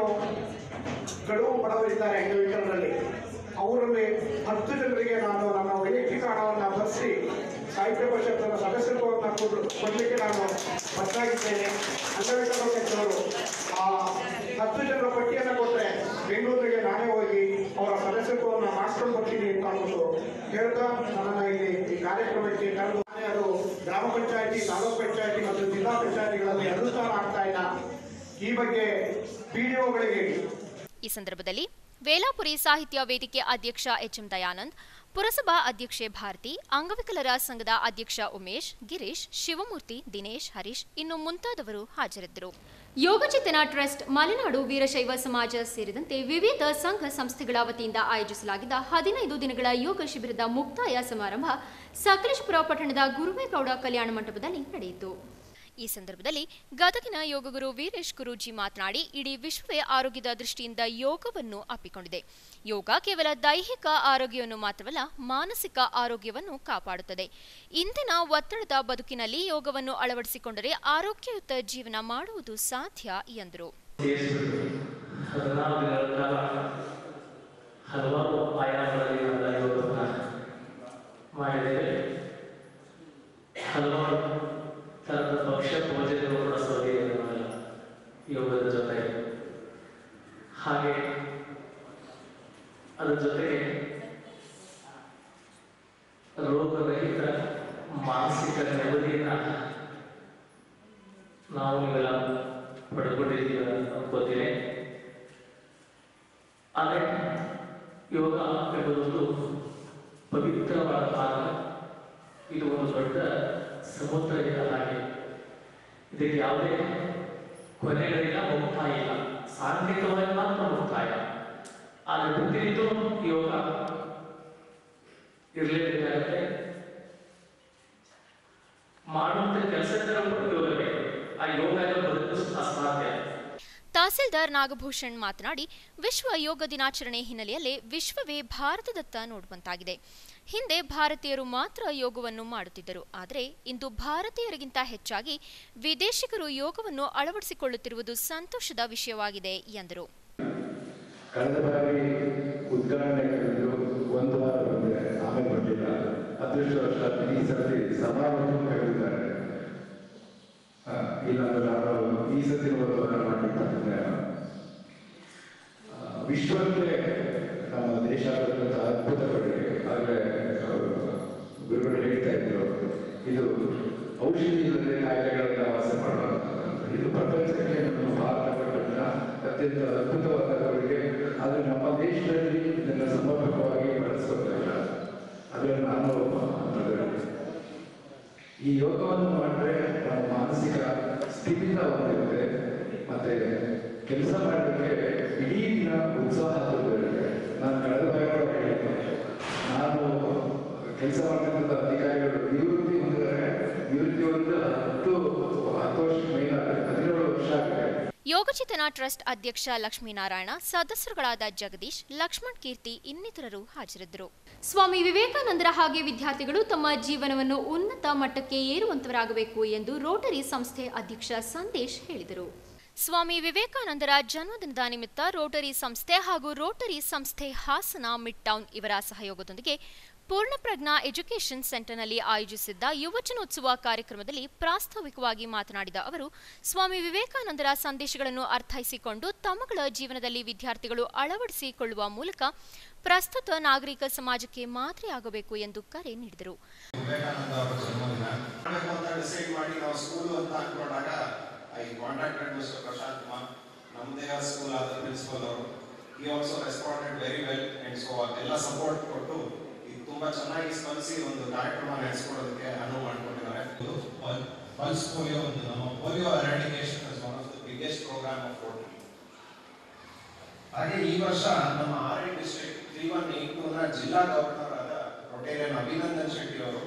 ಕಡು ಬಡವರಿದ್ದಾರೆ ಅಂಗವಿಕಲರಲ್ಲಿ, ಅವರಲ್ಲಿ 10 ಜನರಿಗೆ ನಾನು ನನ್ನ ವೈಯಕ್ತಿಕ ಹಣವನ್ನು ಭರಿಸಿ ಸಾಹಿತ್ಯ ಪರಿಷತ್ತಿನ ಸದಸ್ಯತ್ವವನ್ನು ಕೊಡಲಿಕ್ಕೆ ನಾನು ಬದ್ಧಾಗಿದ್ದೇನೆ. ಅಂಗವಿಕಲ ಕೆಲವರು 10 ಜನರ ಪಟ್ಟಿಯನ್ನು ಕೊಟ್ಟರೆ ಬೆಂಗಳೂರಿಗೆ ನಾನೇ ಹೋಗಿ ಅವರ ಸದಸ್ಯತ್ವವನ್ನು ಮಾಡಿಸ್ಕೊಂಡು ಬರ್ತೀನಿ ಅಂತ ಅಂದ್ಬಿಟ್ಟು ಹೇಳ್ತಾ ನನ್ನನ್ನು ಇಲ್ಲಿ ಈ ಕಾರ್ಯಕ್ರಮಕ್ಕೆ ಕರೆದು, ಅದು ಗ್ರಾಮ ಪಂಚಾಯಿತಿ, ತಾಲೂಕು ಪಂಚಾಯಿತಿ ಮತ್ತು ಜಿಲ್ಲಾ ಪಂಚಾಯಿತಿಗಳಲ್ಲಿ ಅನುಷ್ಠಾನ ಆಗ್ತಾ ಇಲ್ಲ. ಈ ಬಗ್ಗೆ PDOಗಳಿಗೆ. ಈ ಸಂದರ್ಭದಲ್ಲಿ ವೇಲಾಪುರಿ ಸಾಹಿತ್ಯ ವೇದಿಕೆ ಅಧ್ಯಕ್ಷ HM ದಯಾನಂದ್, ಪುರಸಭಾ ಅಧ್ಯಕ್ಷೆ ಭಾರತಿ, ಅಂಗವಿಕಲರ ಸಂಘದ ಅಧ್ಯಕ್ಷ ಉಮೇಶ್, ಗಿರೀಶ್, ಶಿವಮೂರ್ತಿ, ದಿನೇಶ್, ಹರೀಶ್ ಇನ್ನು ಮುಂತಾದವರು ಹಾಜರಿದ್ದರು. ಯೋಗಚೇತನ ಟ್ರಸ್ಟ್, ಮಲೆನಾಡು ವೀರಶೈವ ಸಮಾಜ ಸೇರಿದಂತೆ ವಿವಿಧ ಸಂಘ ಸಂಸ್ಥೆಗಳ ವತಿಯಿಂದ ಆಯೋಜಿಸಲಾಗಿದ್ದ 15 ದಿನಗಳ ಯೋಗ ಶಿಬಿರದ ಮುಕ್ತಾಯ ಸಮಾರಂಭ ಸಕಲೇಶಪುರ ಪಟ್ಟಣದ ಗುರುವೇಗೌಡ ಕಲ್ಯಾಣ ಮಂಟಪದಲ್ಲಿ ನಡೆಯಿತು. ಈ ಸಂದರ್ಭದಲ್ಲಿ ಗದಗಿನ ಯೋಗಗುರು ವೀರೇಶ್ ಗುರೂಜಿ ಮಾತನಾಡಿ, ಇಡೀ ವಿಶ್ವವೇ ಆರೋಗ್ಯದ ದೃಷ್ಟಿಯಿಂದ ಯೋಗವನ್ನು ಅಪ್ಪಿಕೊಂಡಿದೆ. ಯೋಗ ಕೇವಲ ದೈಹಿಕ ಆರೋಗ್ಯವನ್ನು ಮಾತ್ರವಲ್ಲ, ಮಾನಸಿಕ ಆರೋಗ್ಯವನ್ನು ಕಾಪಾಡುತ್ತದೆ. ಇಂದಿನ ಒತ್ತಡದ ಬದುಕಿನಲ್ಲಿ ಯೋಗವನ್ನು ಅಳವಡಿಸಿಕೊಂಡರೆ ಆರೋಗ್ಯಯುತ ಜೀವನ ಮಾಡುವುದು ಸಾಧ್ಯ ಎಂದರು. ಭಕ್ಷ್ಯ ಭೋಜನಗಳು ಕೂಡ ಸೌಲಭ್ಯ ಯೋಗದ ಜೊತೆಗೆ, ಹಾಗೆ ಅದರ ಜೊತೆಗೆ ರೋಗರಹಿತ ಮಾನಸಿಕ ನೆಮ್ಮದಿಯನ್ನ ನಾವು ಇವೆಲ್ಲ ಪಡ್ಕೊಂಡಿದ್ದೀವಿ ಅನ್ಕೋತೀನಿ. ಆದರೆ ಯೋಗ ಎಂಬುದೊಂದು ಪವಿತ್ರವಾದ ಭಾಗ. ಇದು ಒಂದು ದೊಡ್ಡ ಸಮುದ್ರ ಇದ್ದ ಹಾಗೆ. ಇದಕ್ಕೆ ಯಾವುದೇ ಕೊನೆಗಳಿಲ್ಲ, ಮುಕ್ತಾಯ ಇಲ್ಲ. ಸಾಂಘಿಕವಾಗಿ ಮಾತ್ರ ಮುಕ್ತಾಯ. ಆದರೆ ಪ್ರತಿನಿತ್ಯ ಯೋಗ ಇರಲೇಬೇಕಾಗುತ್ತೆ. ಮಾಡುವಂಥ ಕೆಲಸಗಳ ಯೋಗ ಬೇಕು. ಆ ಯೋಗ ಬದುಕು ಅಸಾಧ್ಯ. ತಹಸೀಲ್ದಾರ್ ನಾಗಭೂಷಣ್ ಮಾತನಾಡಿ, ವಿಶ್ವ ಯೋಗ ದಿನಾಚರಣೆ ಹಿನ್ನೆಲೆಯಲ್ಲಿ ವಿಶ್ವವೇ ಭಾರತದತ್ತ ನೋಡುವಂತಾಗಿದೆ. ಹಿಂದೆ ಭಾರತೀಯರು ಮಾತ್ರ ಯೋಗವನ್ನು ಮಾಡುತ್ತಿದ್ದರು. ಆದರೆ ಇಂದು ಭಾರತೀಯರಿಗಿಂತ ಹೆಚ್ಚಾಗಿ ವಿದೇಶಿಗರು ಯೋಗವನ್ನು ಅಳವಡಿಸಿಕೊಳ್ಳುತ್ತಿರುವುದು ಸಂತೋಷದ ವಿಷಯವಾಗಿದೆ ಎಂದರು. ಕಳೆದ ಬಾರಿ ಉದ್ಘಾಟನೆ ಒಂದು ವಾರ ಬಂದರೆ ಆಮೇಲೆ ಬಂದಿಲ್ಲ. ಅದೃಷ್ಟವಶಾತ್ ಈ ಸರ್ತಿ ಸಮಾರಂಭ ಕರೆದಿದ್ದಾರೆ. ಇಲ್ಲಾಂದ್ರೆ ನಾನು ಈ ಸತಿ ಒಂದು ವಾರ ಮಾಡಲಿಕ್ಕೆ ವಿಶ್ವಕ್ಕೆ ನಮ್ಮ ದೇಶ ಅದ್ಭುತ ಕೊಡುಗೆ. ಆದರೆ ಗುರುಗಳು ಹೇಳ್ತಾ ಇದ್ರು, ಇದು ಔಷಧಿ ಇಲ್ಲದೆ ಕಾಯಿಲೆಗಳನ್ನ ವಾಸ ಮಾಡುವಂಥದ್ದು. ಇದು ಪ್ರಪಂಚಕ್ಕೆ ನಮ್ಮ ಭಾರತ ಕೊಟ್ಟಂತಹ ಅತ್ಯಂತ ಅದ್ಭುತವಾದ ಕೊಡುಗೆ. ಆದರೆ ನಮ್ಮ ದೇಶದಲ್ಲಿ ಇದನ್ನು ಸಮರ್ಪಕವಾಗಿ ಬಳಸ್ಕೊಳ್ತಿಲ್ಲ. ಅದನ್ನು ನಾನು ಈ ಯೋಗವನ್ನು ಮಾಡಿದ್ರೆ ನಮ್ಮ ಮಾನಸಿಕ ಸ್ಥಿಮಿತವಾಗಿರುತ್ತೆ, ಮತ್ತೆ ಕೆಲಸ ಮಾಡಲಿಕ್ಕೆ ಇಡೀ ದಿನ ಉತ್ಸಾಹ ಬರುತ್ತೆ. ನಾನು ಕಳೆದ ಬಾರಿ ಹೇಳಿದ್ದೆ, ನಾನು ಕೆಲಸ ಮಾಡ್ತಕ್ಕಂಥ ಅಧಿಕಾರಿಗಳು ನಿವೃತ್ತಿ ಹೊಂದಿದ್ದಾರೆ. ನಿವೃತ್ತಿ ಹೊಂದಿದ 10 ವರ್ಷ ಮೇಲೆ 17 ವರ್ಷ ಆಗಿದೆ. ಯೋಗಚೇತನ ಟ್ರಸ್ಟ್ ಅಧ್ಯಕ್ಷ ಲಕ್ಷ್ಮೀನಾರಾಯಣ, ಸದಸ್ಯರುಗಳಾದ ಜಗದೀಶ್, ಲಕ್ಷ್ಮಣ್ ಕೀರ್ತಿ ಇನ್ನಿತರರು ಹಾಜರಿದ್ದರು. ಸ್ವಾಮಿ ವಿವೇಕಾನಂದರ ಹಾಗೆ ವಿದ್ಯಾರ್ಥಿಗಳು ತಮ್ಮ ಜೀವನವನ್ನು ಉನ್ನತ ಮಟ್ಟಕ್ಕೆ ಏರುವಂತವರಾಗಬೇಕು ಎಂದು ರೋಟರಿ ಸಂಸ್ಥೆ ಅಧ್ಯಕ್ಷ ಸಂದೇಶ್ ಹೇಳಿದರು. ಸ್ವಾಮಿ ವಿವೇಕಾನಂದರ ಜನ್ಮದಿನದ ನಿಮಿತ್ತ ರೋಟರಿ ಸಂಸ್ಥೆ ಹಾಗೂ ರೋಟರಿ ಸಂಸ್ಥೆ ಹಾಸನ ಮಿಡ್ ಟೌನ್ ಇವರ ಸಹಯೋಗದೊಂದಿಗೆ ಪೂರ್ಣಪ್ರಜ್ಞಾ ಎಜುಕೇಷನ್ ಸೆಂಟರ್ನಲ್ಲಿ ಆಯೋಜಿಸಿದ್ದ ಯುವಜನೋತ್ಸವ ಕಾರ್ಯಕ್ರಮದಲ್ಲಿ ಪ್ರಾಸ್ತಾವಿಕವಾಗಿ ಮಾತನಾಡಿದ ಅವರು, ಸ್ವಾಮಿ ವಿವೇಕಾನಂದರ ಸಂದೇಶಗಳನ್ನು ಅರ್ಥೈಸಿಕೊಂಡು ತಮ್ಮಗಳ ಜೀವನದಲ್ಲಿ ವಿದ್ಯಾರ್ಥಿಗಳು ಅಳವಡಿಸಿಕೊಳ್ಳುವ ಮೂಲಕ ಪ್ರಸ್ತುತ ನಾಗರಿಕ ಸಮಾಜಕ್ಕೆ ಮಾದರಿಯಾಗಬೇಕು ಎಂದು ಕರೆ ನೀಡಿದರು. ತುಂಬಾ ಚೆನ್ನಾಗಿ ಸ್ಪಂದಿಸಿ ಒಂದು ಕಾರ್ಯಕ್ರಮ ನಡೆಸಿಕೊಡೋದಕ್ಕೆ ಅನುವು ಮಾಡಿಕೊಂಡಿದ್ದಾರೆ. ಪಲ್ಸ್ ಪೋಲಿಯೋ ಒಂದು ನಮ್ಮ polio eradication is one of the biggest program of Rotary. ಹಾಗೆ ಈ ವರ್ಷ ನಮ್ಮ ಆರ್ಐ ಡಿಸ್ಟ್ರಿಕ್ಟ್ 3182ನ ಜಿಲ್ಲಾ ಗವರ್ನರ್ ಆದ ರೊಟೇರಿಯನ್ ಅಭಿನಂದನ್ ಶೆಟ್ಟಿ ಅವರು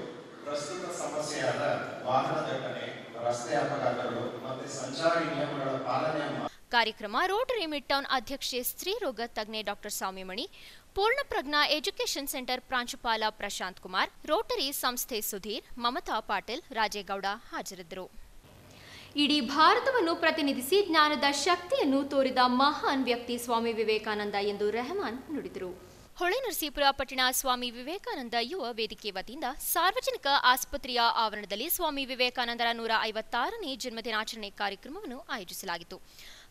ಪ್ರಸ್ತುತ ಸಮಸ್ಯೆಯಾದ ವಾಹನ ದಟ್ಟಣೆ, ರಸ್ತೆ ಅಪಘಾತಗಳು ಮತ್ತು ಸಂಚಾರಿ ನಿಯಮಗಳ ಪಾಲನೆ. ಕಾರ್ಯಕ್ರಮ ರೋಟರಿ ಮಿಡ್ ಟೌನ್ ಅಧ್ಯಕ್ಷೆ ಸ್ತ್ರೀರೋಗ ತಜ್ಞೆ ಡಾಕ್ಟರ್ ಸೌಮ್ಯಮಣಿ, ಪೂರ್ಣಪ್ರಜ್ಞಾ ಎಜುಕೇಷನ್ ಸೆಂಟರ್ ಪ್ರಾಂಶುಪಾಲ ಪ್ರಶಾಂತ್ ಕುಮಾರ್, ರೋಟರಿ ಸಂಸ್ಥೆ ಸುಧೀರ್, ಮಮತಾ ಪಾಟೀಲ್, ರಾಜೇಗೌಡ ಹಾಜರಿದ್ದರು. ಇಡೀ ಭಾರತವನ್ನು ಪ್ರತಿನಿಧಿಸಿ ಜ್ಞಾನದ ಶಕ್ತಿಯನ್ನು ತೋರಿದ ಮಹಾನ್ ವ್ಯಕ್ತಿ ಸ್ವಾಮಿ ವಿವೇಕಾನಂದ ಎಂದು ರೆಹಮಾನ್ ನುಡಿದರು. ಹೊಳೆನರಸೀಪುರ ಪಟ್ಟಣ ಸ್ವಾಮಿ ವಿವೇಕಾನಂದ ಯುವ ವೇದಿಕೆ ವತಿಯಿಂದ ಸಾರ್ವಜನಿಕ ಆಸ್ಪತ್ರೆಯ ಆವರಣದಲ್ಲಿ ಸ್ವಾಮಿ ವಿವೇಕಾನಂದರ 156ನೇ ಜನ್ಮದಿನಾಚರಣೆ ಕಾರ್ಯಕ್ರಮವನ್ನು ಆಯೋಜಿಸಲಾಗಿತ್ತು.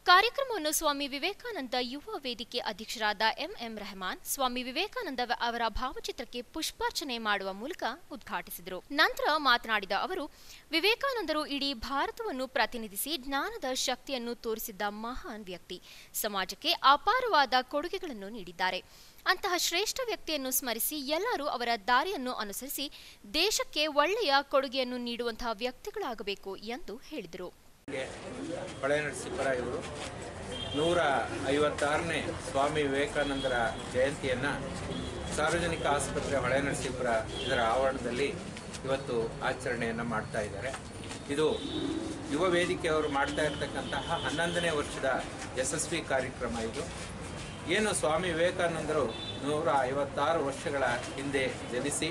ಕಾರ್ಯಕ್ರಮವನ್ನು ಸ್ವಾಮಿ ವಿವೇಕಾನಂದ ಯುವ ವೇದಿಕೆ ಅಧ್ಯಕ್ಷರಾದ ಎಂಎಂ ರೆಹಮಾನ್ ಸ್ವಾಮಿ ವಿವೇಕಾನಂದ ಅವರ ಭಾವಚಿತ್ರಕ್ಕೆ ಪುಷ್ಪಾರ್ಚನೆ ಮಾಡುವ ಮೂಲಕ ಉದ್ಘಾಟಿಸಿದರು. ನಂತರ ಮಾತನಾಡಿದ ಅವರು, ವಿವೇಕಾನಂದರು ಇಡೀ ಭಾರತವನ್ನು ಪ್ರತಿನಿಧಿಸಿ ಜ್ಞಾನದ ಶಕ್ತಿಯನ್ನು ತೋರಿಸಿದ್ದ ಮಹಾನ್ ವ್ಯಕ್ತಿ, ಸಮಾಜಕ್ಕೆ ಅಪಾರವಾದ ಕೊಡುಗೆಗಳನ್ನು ನೀಡಿದ್ದಾರೆ. ಅಂತಹ ಶ್ರೇಷ್ಠ ವ್ಯಕ್ತಿಯನ್ನು ಸ್ಮರಿಸಿ ಎಲ್ಲರೂ ಅವರ ದಾರಿಯನ್ನು ಅನುಸರಿಸಿ ದೇಶಕ್ಕೆ ಒಳ್ಳೆಯ ಕೊಡುಗೆಯನ್ನು ನೀಡುವಂತಹ ವ್ಯಕ್ತಿಗಳಾಗಬೇಕು ಎಂದು ಹೇಳಿದರು. ಹೊಳೆನರಸೀಪುರ ಇವರು 156ನೇ ಸ್ವಾಮಿ ವಿವೇಕಾನಂದರ ಜಯಂತಿಯನ್ನು ಸಾರ್ವಜನಿಕ ಆಸ್ಪತ್ರೆ ಹೊಳೆನರಸೀಪುರ ಇದರ ಆವರಣದಲ್ಲಿ ಇವತ್ತು ಆಚರಣೆಯನ್ನು ಮಾಡ್ತಾ ಇದ್ದಾರೆ. ಇದು ಯುವ ವೇದಿಕೆಯವರು ಮಾಡ್ತಾ ಇರತಕ್ಕಂತಹ 11ನೇ ವರ್ಷದ ಯಶಸ್ವಿ ಕಾರ್ಯಕ್ರಮ. ಇದು ಏನು ಸ್ವಾಮಿ ವಿವೇಕಾನಂದರು 156 ವರ್ಷಗಳ ಹಿಂದೆ ಜನಿಸಿ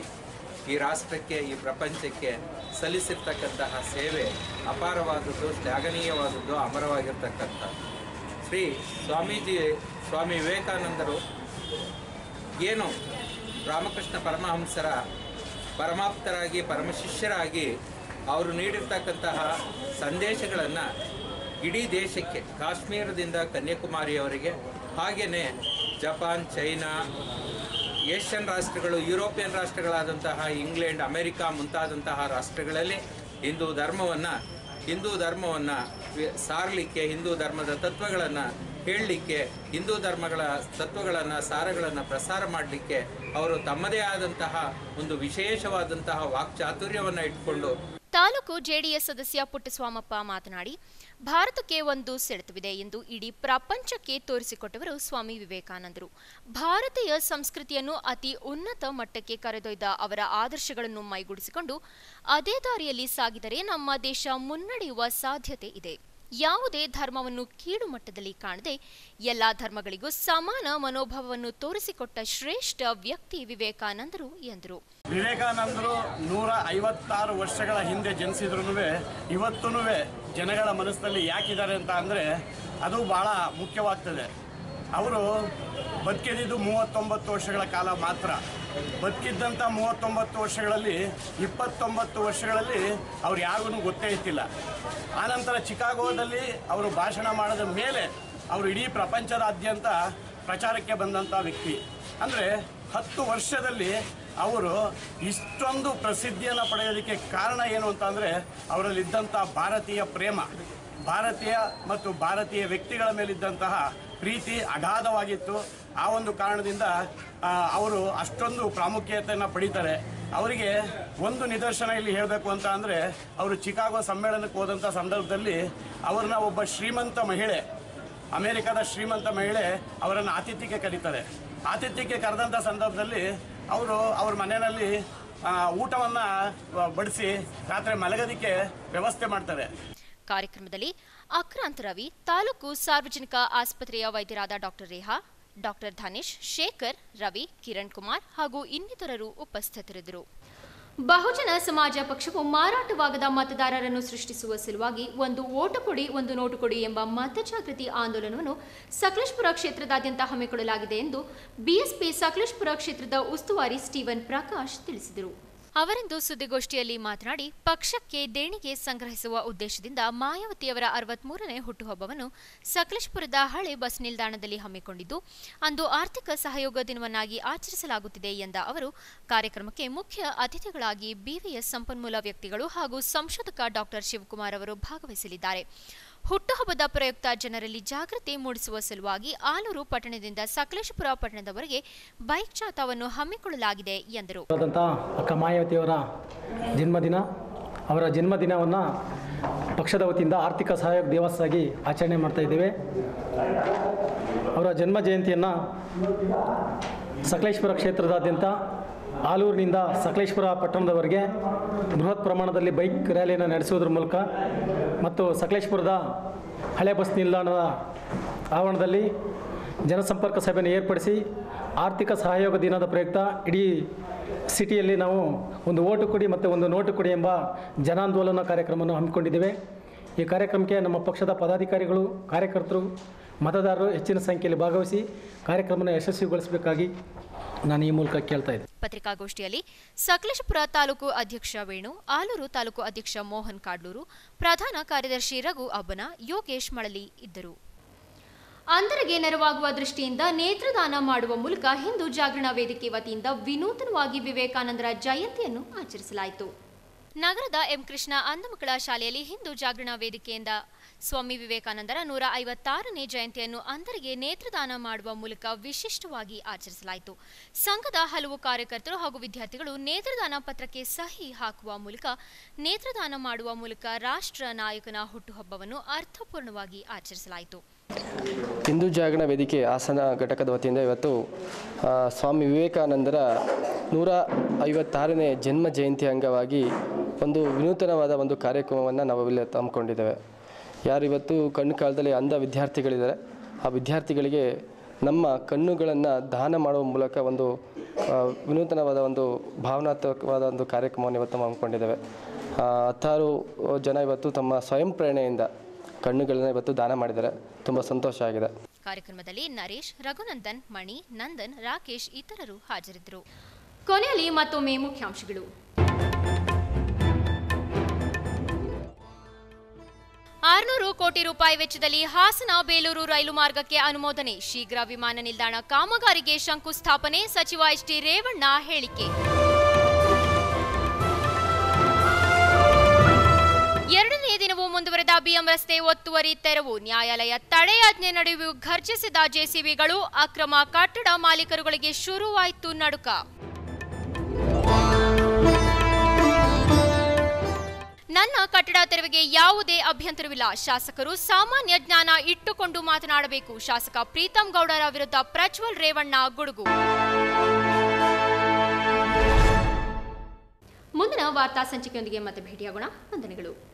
ಈ ರಾಷ್ಟ್ರಕ್ಕೆ, ಈ ಪ್ರಪಂಚಕ್ಕೆ ಸಲ್ಲಿಸಿರ್ತಕ್ಕಂತಹ ಸೇವೆ ಅಪಾರವಾದದ್ದು, ಶ್ಲಾಘನೀಯವಾದದ್ದು, ಅಮರವಾಗಿರ್ತಕ್ಕಂಥದ್ದು. ಸ್ವಾಮಿ ವಿವೇಕಾನಂದರು ಏನು ರಾಮಕೃಷ್ಣ ಪರಮಹಂಸರ ಪರಮಾಪ್ತರಾಗಿ, ಪರಮಶಿಷ್ಯರಾಗಿ ಅವರು ನೀಡಿರ್ತಕ್ಕಂತಹ ಸಂದೇಶಗಳನ್ನು ಇಡೀ ದೇಶಕ್ಕೆ, ಕಾಶ್ಮೀರದಿಂದ ಕನ್ಯಾಕುಮಾರಿಯವರೆಗೆ, ಹಾಗೆಯೇ ಜಪಾನ್, ಚೈನಾ, ಏಷ್ಯನ್ ರಾಷ್ಟ್ರಗಳು, ಯುರೋಪಿಯನ್ ರಾಷ್ಟ್ರಗಳಾದಂತಹ ಇಂಗ್ಲೆಂಡ್, ಅಮೆರಿಕ ಮುಂತಾದಂತಹ ರಾಷ್ಟ್ರಗಳಲ್ಲಿ ಹಿಂದೂ ಧರ್ಮವನ್ನು ಸಾರಲಿಕ್ಕೆ, ಹಿಂದೂ ಧರ್ಮದ ತತ್ವಗಳನ್ನು ಹೇಳಲಿಕ್ಕೆ, ಹಿಂದೂ ಧರ್ಮಗಳ ತತ್ವಗಳನ್ನು, ಸಾರಗಳನ್ನು ಪ್ರಸಾರ ಮಾಡಲಿಕ್ಕೆ ಅವರು ತಮ್ಮದೇ ಆದಂತಹ ಒಂದು ವಿಶೇಷವಾದಂತಹ ವಾಕ್ಚಾತುರ್ಯವನ್ನು ಇಟ್ಕೊಂಡು ತಾಲೂಕು ಜೆಡಿಎಸ್ ಸದಸ್ಯ ಪುಟ್ಟಸ್ವಾಮಪ್ಪ ಮಾತನಾಡಿ, ಭಾರತಕ್ಕೆ ಒಂದು ಸೆಳೆತವಿದೆ ಎಂದು ಇಡೀ ಪ್ರಪಂಚಕ್ಕೆ ತೋರಿಸಿಕೊಟ್ಟವರು ಸ್ವಾಮಿ ವಿವೇಕಾನಂದರು. ಭಾರತೀಯ ಸಂಸ್ಕೃತಿಯನ್ನು ಅತಿ ಉನ್ನತ ಮಟ್ಟಕ್ಕೆ ಕರೆದೊಯ್ದ ಅವರ ಆದರ್ಶಗಳನ್ನು ಮೈಗೂಡಿಸಿಕೊಂಡು ಅದೇ ದಾರಿಯಲ್ಲಿ ಸಾಗಿದರೆ ನಮ್ಮ ದೇಶ ಮುನ್ನಡೆಯುವ ಸಾಧ್ಯತೆ ಇದೆ. ಯಾವುದೇ ಧರ್ಮವನ್ನು ಕೀಳು ಮಟ್ಟದಲ್ಲಿ ಕಾಣದೆ ಎಲ್ಲಾ ಧರ್ಮಗಳಿಗೂ ಸಮಾನ ಮನೋಭಾವವನ್ನು ತೋರಿಸಿಕೊಟ್ಟ ಶ್ರೇಷ್ಠ ವ್ಯಕ್ತಿ ವಿವೇಕಾನಂದರು ಎಂದರು. ವಿವೇಕಾನಂದರು 156 ವರ್ಷಗಳ ಹಿಂದೆ ಜನಿಸಿದ್ರು ಇವತ್ತೂ ಜನಗಳ ಮನಸ್ಸಿನಲ್ಲಿ ಯಾಕಿದ್ದಾರೆ ಅಂತ ಅಂದರೆ ಅದು ಬಹಳ ಮುಖ್ಯವಾಗ್ತದೆ. ಅವರು ಬದುಕಿದ್ದು 39 ವರ್ಷಗಳ ಕಾಲ ಮಾತ್ರ. ಬದುಕಿದ್ದಂಥ 39 ವರ್ಷಗಳಲ್ಲಿ 29 ವರ್ಷಗಳಲ್ಲಿ ಅವ್ರು ಯಾರಿಗೂ ಗೊತ್ತೇ ಇತ್ತಿಲ್ಲ. ಆನಂತರ ಚಿಕಾಗೋದಲ್ಲಿ ಅವರು ಭಾಷಣ ಮಾಡಿದ ಮೇಲೆ ಅವರು ಇಡೀ ಪ್ರಪಂಚದಾದ್ಯಂತ ಪ್ರಚಾರಕ್ಕೆ ಬಂದಂಥ ವ್ಯಕ್ತಿ. ಅಂದರೆ 10 ವರ್ಷದಲ್ಲಿ ಅವರು ಇಷ್ಟೊಂದು ಪ್ರಸಿದ್ಧಿಯನ್ನು ಪಡೆಯೋದಕ್ಕೆ ಕಾರಣ ಏನು ಅಂತಂದರೆ ಅವರಲ್ಲಿದ್ದಂಥ ಭಾರತೀಯ ಪ್ರೇಮ, ಭಾರತೀಯ ಮತ್ತು ಭಾರತೀಯ ವ್ಯಕ್ತಿಗಳ ಮೇಲಿದ್ದಂತಹ ಪ್ರೀತಿ ಅಗಾಧವಾಗಿತ್ತು. ಆ ಒಂದು ಕಾರಣದಿಂದ ಅವರು ಅಷ್ಟೊಂದು ಪ್ರಾಮುಖ್ಯತೆಯನ್ನು ಪಡೀತಾರೆ. ಅವರಿಗೆ ಒಂದು ನಿದರ್ಶನ ಇಲ್ಲಿ ಹೇಳಬೇಕು ಅಂತ ಅಂದರೆ, ಅವರು ಚಿಕಾಗೋ ಸಮ್ಮೇಳನಕ್ಕೆ ಹೋದಂಥ ಸಂದರ್ಭದಲ್ಲಿ ಅವ್ರನ್ನ ಒಬ್ಬ ಶ್ರೀಮಂತ ಮಹಿಳೆ, ಅಮೇರಿಕಾದ ಶ್ರೀಮಂತ ಮಹಿಳೆ ಅವರನ್ನು ಆತಿಥ್ಯಕ್ಕೆ ಕರೀತಾರೆ. ಆತಿಥ್ಯಕ್ಕೆ ಕರೆದಂಥ ಸಂದರ್ಭದಲ್ಲಿ ಅವರು ಅವ್ರ ಮನೆಯಲ್ಲಿ ಊಟವನ್ನು ಬಡಿಸಿ ರಾತ್ರಿ ಮಲಗೋದಕ್ಕೆ ವ್ಯವಸ್ಥೆ ಮಾಡ್ತಾರೆ. ಕಾರ್ಯಕ್ರಮದಲ್ಲಿ ಅಕ್ರಾಂತ್ ರವಿ, ತಾಲೂಕು ಸಾರ್ವಜನಿಕ ಆಸ್ಪತ್ರೆಯ ವೈದ್ಯರಾದ ಡಾಕ್ಟರ್ ರೇಹಾ, ಡಾಕ್ಟರ್ ಧನೇಶ್, ಶೇಖರ್, ರವಿ, ಕಿರಣ್ ಕುಮಾರ್ ಹಾಗೂ ಇನ್ನಿತರರು ಉಪಸ್ಥಿತರಿದ್ದರು. ಬಹುಜನ ಸಮಾಜ ಪಕ್ಷವು ಮಾರಾಟವಾಗದ ಮತದಾರರನ್ನು ಸೃಷ್ಟಿಸುವ ಸಲುವಾಗಿ ಒಂದು ಓಟು ಕೊಡಿ ಒಂದು ನೋಟು ಕೊಡಿ ಎಂಬ ಮತಜಾಗೃತಿ ಆಂದೋಲನವನ್ನು ಸಕಲೇಶಪುರ ಕ್ಷೇತ್ರದಾದ್ಯಂತ ಹಮ್ಮಿಕೊಳ್ಳಲಾಗಿದೆ ಎಂದು ಬಿಎಸ್ಪಿ ಸಕಲೇಶಪುರ ಕ್ಷೇತ್ರದ ಉಸ್ತುವಾರಿ ಸ್ಟೀವನ್ ಪ್ರಕಾಶ್ ತಿಳಿಸಿದರು. ಅವರಿಂದು ಸುದ್ದಿಗೋಷ್ಠಿಯಲ್ಲಿ ಮಾತನಾಡಿ, ಪಕ್ಷಕ್ಕೆ ದೇಣಿಗೆ ಸಂಗ್ರಹಿಸುವ ಉದ್ದೇಶದಿಂದ ಮಾಯಾವತಿಯವರ 63ನೇ ಹುಟ್ಟುಹಬ್ಬವನ್ನು ಸಕಲೇಶಪುರದ ಹಳೆ ಬಸ್ ನಿಲ್ದಾಣದಲ್ಲಿ ಹಮ್ಮಿಕೊಂಡಿದ್ದು, ಅಂದು ಆರ್ಥಿಕ ಸಹಯೋಗ ದಿನವನ್ನಾಗಿ ಆಚರಿಸಲಾಗುತ್ತಿದೆ ಎಂದ ಅವರು, ಕಾರ್ಯಕ್ರಮಕ್ಕೆ ಮುಖ್ಯ ಅತಿಥಿಗಳಾಗಿ ಬಿವಿಎಸ್ ಸಂಪನ್ಮೂಲ ವ್ಯಕ್ತಿಗಳು ಹಾಗೂ ಸಂಶೋಧಕ ಡಾಕ್ಟರ್ ಶಿವಕುಮಾರ್ ಅವರು ಭಾಗವಹಿಸಲಿದ್ದಾರೆ. ಹುಟ್ಟುಹಬ್ಬದ ಪ್ರಯುಕ್ತ ಜನರಲ್ಲಿ ಜಾಗೃತಿ ಮೂಡಿಸುವ ಸಲುವಾಗಿ ಆಲೂರು ಪಟ್ಟಣದಿಂದ ಸಕಲೇಶಪುರ ಪಟ್ಟಣದವರೆಗೆ ಬೈಕ್ ಜಾಥಾವನ್ನು ಹಮ್ಮಿಕೊಳ್ಳಲಾಗಿದೆ ಎಂದರು. ಅಕ್ಕ ಮಾಯಾವತಿಯವರ ಜನ್ಮದಿನ, ಅವರ ಜನ್ಮದಿನವನ್ನು ಪಕ್ಷದ ವತಿಯಿಂದ ಆರ್ಥಿಕ ಸಹಯೋಗ ದಿವಸ ಆಗಿ ಆಚರಣೆ ಮಾಡ್ತಾ ಇದ್ದೇವೆ. ಅವರ ಜನ್ಮ ಜಯಂತಿಯನ್ನು ಸಕಲೇಶಪುರ ಕ್ಷೇತ್ರದಾದ್ಯಂತ ಆಲೂರಿನಿಂದ ಸಕಲೇಶಪುರ ಪಟ್ಟಣದವರೆಗೆ ಬೃಹತ್ ಪ್ರಮಾಣದಲ್ಲಿ ಬೈಕ್ ರ್ಯಾಲಿಯನ್ನು ನಡೆಸುವುದರ ಮೂಲಕ ಮತ್ತು ಸಕಲೇಶಪುರದ ಹಳೆ ಬಸ್ ನಿಲ್ದಾಣದ ಆವರಣದಲ್ಲಿ ಜನಸಂಪರ್ಕ ಸಭೆಯನ್ನು ಏರ್ಪಡಿಸಿ ಆರ್ಥಿಕ ಸಹಯೋಗ ದಿನದ ಪ್ರಯುಕ್ತ ಇಡೀ ಸಿಟಿಯಲ್ಲಿ ನಾವು ಒಂದು ಓಟು ಕೊಡಿ ಮತ್ತು ಒಂದು ನೋಟು ಕೊಡಿ ಎಂಬ ಜನಾಂದೋಲನ ಕಾರ್ಯಕ್ರಮವನ್ನು ಹಮ್ಮಿಕೊಂಡಿದ್ದೇವೆ. ಈ ಕಾರ್ಯಕ್ರಮಕ್ಕೆ ನಮ್ಮ ಪಕ್ಷದ ಪದಾಧಿಕಾರಿಗಳು, ಕಾರ್ಯಕರ್ತರು, ಮತದಾರರು ಹೆಚ್ಚಿನ ಸಂಖ್ಯೆಯಲ್ಲಿ ಭಾಗವಹಿಸಿ ಕಾರ್ಯಕ್ರಮವನ್ನು ಯಶಸ್ವಿಗೊಳಿಸಬೇಕಾಗಿ ನಾನು ಈ ಮೂಲಕ ಕೇಳ್ತಾ ಇದ್ದೆ. ಪತ್ರಿಕಾಗೋಷ್ಠಿಯಲ್ಲಿ ಸಕಲೇಶಪುರ ತಾಲೂಕು ಅಧ್ಯಕ್ಷ ವೇಣು, ಆಲೂರು ತಾಲೂಕು ಅಧ್ಯಕ್ಷ ಮೋಹನ್ ಕಾಡ್ಲೂರು, ಪ್ರಧಾನ ಕಾರ್ಯದರ್ಶಿ ರಘು ಅಬ್ಬನ, ಯೋಗೇಶ್ ಮಳಲಿ ಇದ್ದರು. ಅಂಧರಿಗೆ ನೆರವಾಗುವ ದೃಷ್ಟಿಯಿಂದ ನೇತ್ರದಾನ ಮಾಡುವ ಮೂಲಕ ಹಿಂದೂ ಜಾಗರಣ ವೇದಿಕೆ ವತಿಯಿಂದ ವಿನೂತನವಾಗಿ ವಿವೇಕಾನಂದರ ಜಯಂತಿಯನ್ನು ಆಚರಿಸಲಾಯಿತು. ನಗರದ ಎಂ ಕೃಷ್ಣ ಅಂಧಮಕ್ಕಳ ಶಾಲೆಯಲ್ಲಿ ಹಿಂದೂ ಜಾಗರಣ ವೇದಿಕೆಯಿಂದ ಸ್ವಾಮಿ ವಿವೇಕಾನಂದರ 156ನೇ ಜಯಂತಿಯನ್ನು ಅಂಧರಿಗೆ ನೇತ್ರದಾನ ಮಾಡುವ ಮೂಲಕ ವಿಶಿಷ್ಟವಾಗಿ ಆಚರಿಸಲಾಯಿತು. ಸಂಘದ ಹಲವು ಕಾರ್ಯಕರ್ತರು ಹಾಗೂ ವಿದ್ಯಾರ್ಥಿಗಳು ನೇತ್ರದಾನ ಪತ್ರಕ್ಕೆ ಸಹಿ ಹಾಕುವ ಮೂಲಕ ನೇತ್ರದಾನ ಮಾಡುವ ಮೂಲಕ ರಾಷ್ಟ್ರ ನಾಯಕನ ಹುಟ್ಟುಹಬ್ಬವನ್ನು ಅರ್ಥಪೂರ್ಣವಾಗಿ ಆಚರಿಸಲಾಯಿತು. ಹಿಂದೂ ಜಾಗರಣ ವೇದಿಕೆ ಹಾಸನ ಘಟಕದ ವತಿಯಿಂದ ಇವತ್ತು ಸ್ವಾಮಿ ವಿವೇಕಾನಂದರ 156ನೇ ಜನ್ಮ ಜಯಂತಿ ಅಂಗವಾಗಿ ಒಂದು ವಿನೂತನವಾದ ಒಂದು ಕಾರ್ಯಕ್ರಮವನ್ನು ನಾವು ಇಲ್ಲಿ ಹಮ್ಮಿಕೊಂಡಿದ್ದೇವೆ. ಯಾರು ಇವತ್ತು ಕಣ್ಣು ಕಾಲದಲ್ಲಿ ಅಂಧ ವಿದ್ಯಾರ್ಥಿಗಳಿದ್ದಾರೆ, ಆ ವಿದ್ಯಾರ್ಥಿಗಳಿಗೆ ನಮ್ಮ ಕಣ್ಣುಗಳನ್ನು ದಾನ ಮಾಡುವ ಮೂಲಕ ಒಂದು ವಿನೂತನವಾದ ಒಂದು ಭಾವನಾತ್ಮಕವಾದ ಒಂದು ಕಾರ್ಯಕ್ರಮವನ್ನು ಇವತ್ತು ಹಮ್ಮಿಕೊಂಡಿದ್ದೇವೆ. 16 ಜನ ಇವತ್ತು ತಮ್ಮ ಸ್ವಯಂ ಪ್ರೇರಣೆಯಿಂದ ಕಣ್ಣುಗಳನ್ನು ಇವತ್ತು ದಾನ ಮಾಡಿದ್ದಾರೆ. ತುಂಬ ಸಂತೋಷ ಆಗಿದೆ. ಕಾರ್ಯಕ್ರಮದಲ್ಲಿ ನರೇಶ್, ರಘುನಂದನ್, ಮಣಿ, ನಂದನ್, ರಾಕೇಶ್ ಇತರರು ಹಾಜರಿದ್ದರು. ಕೊನೆಯಲ್ಲಿ ಮತ್ತೊಮ್ಮೆ ಮುಖ್ಯಾಂಶಗಳು. 600 ಕೋಟಿ ರೂಪಾಯಿ ವೆಚ್ಚದಲ್ಲಿ ಹಾಸನ ಬೇಲೂರು ರೈಲು ಮಾರ್ಗಕ್ಕೆ ಅನುಮೋದನೆ, ಶೀಘ್ರ ವಿಮಾನ ನಿಲ್ದಾಣ ಕಾಮಗಾರಿಗೆ ಶಂಕುಸ್ಥಾಪನೆ, ಸಚಿವ ಎಚ್.ಡಿ. ರೇವಣ್ಣ ಹೇಳಿಕೆ. ಎರಡನೇ ದಿನವೂ ಮುಂದುವರೆದ ಬಿಎಂ ರಸ್ತೆ ಒತ್ತುವರಿ ತೆರವು, ನ್ಯಾಯಾಲಯ ತಡೆಯಾಜ್ಞೆ ನಡುವೆಯೂ ಘರ್ಜಿಸಿದ ಜೆಸಿಬಿಗಳು, ಅಕ್ರಮ ಕಟ್ಟಡ ಮಾಲೀಕರುಗಳಿಗೆ ಶುರುವಾಯಿತು ನಡುಕ. ನನ್ನ ಕಟ್ಟಡ ತೆರವಿಗೆ ಯಾವುದೇ ಅಭ್ಯಂತರವಿಲ್ಲ. ಶಾಸಕರು ಸಾಮಾನ್ಯ ಜ್ಞಾನ ಇಟ್ಟುಕೊಂಡು ಮಾತನಾಡಬೇಕು. ಶಾಸಕ ಪ್ರೀತಂ ಗೌಡರ ವಿರುದ್ಧ ಪ್ರಜ್ವಲ್ ರೇವಣ್ಣ ಗುಡುಗು. ಮುಂದಿನ ವಾರ್ತಾ ಸಂಚಿಕೆಯೊಂದಿಗೆ ಮತ್ತೆ ಭೇಟಿಯಾಗೋಣ. ವಂದನೆಗಳು.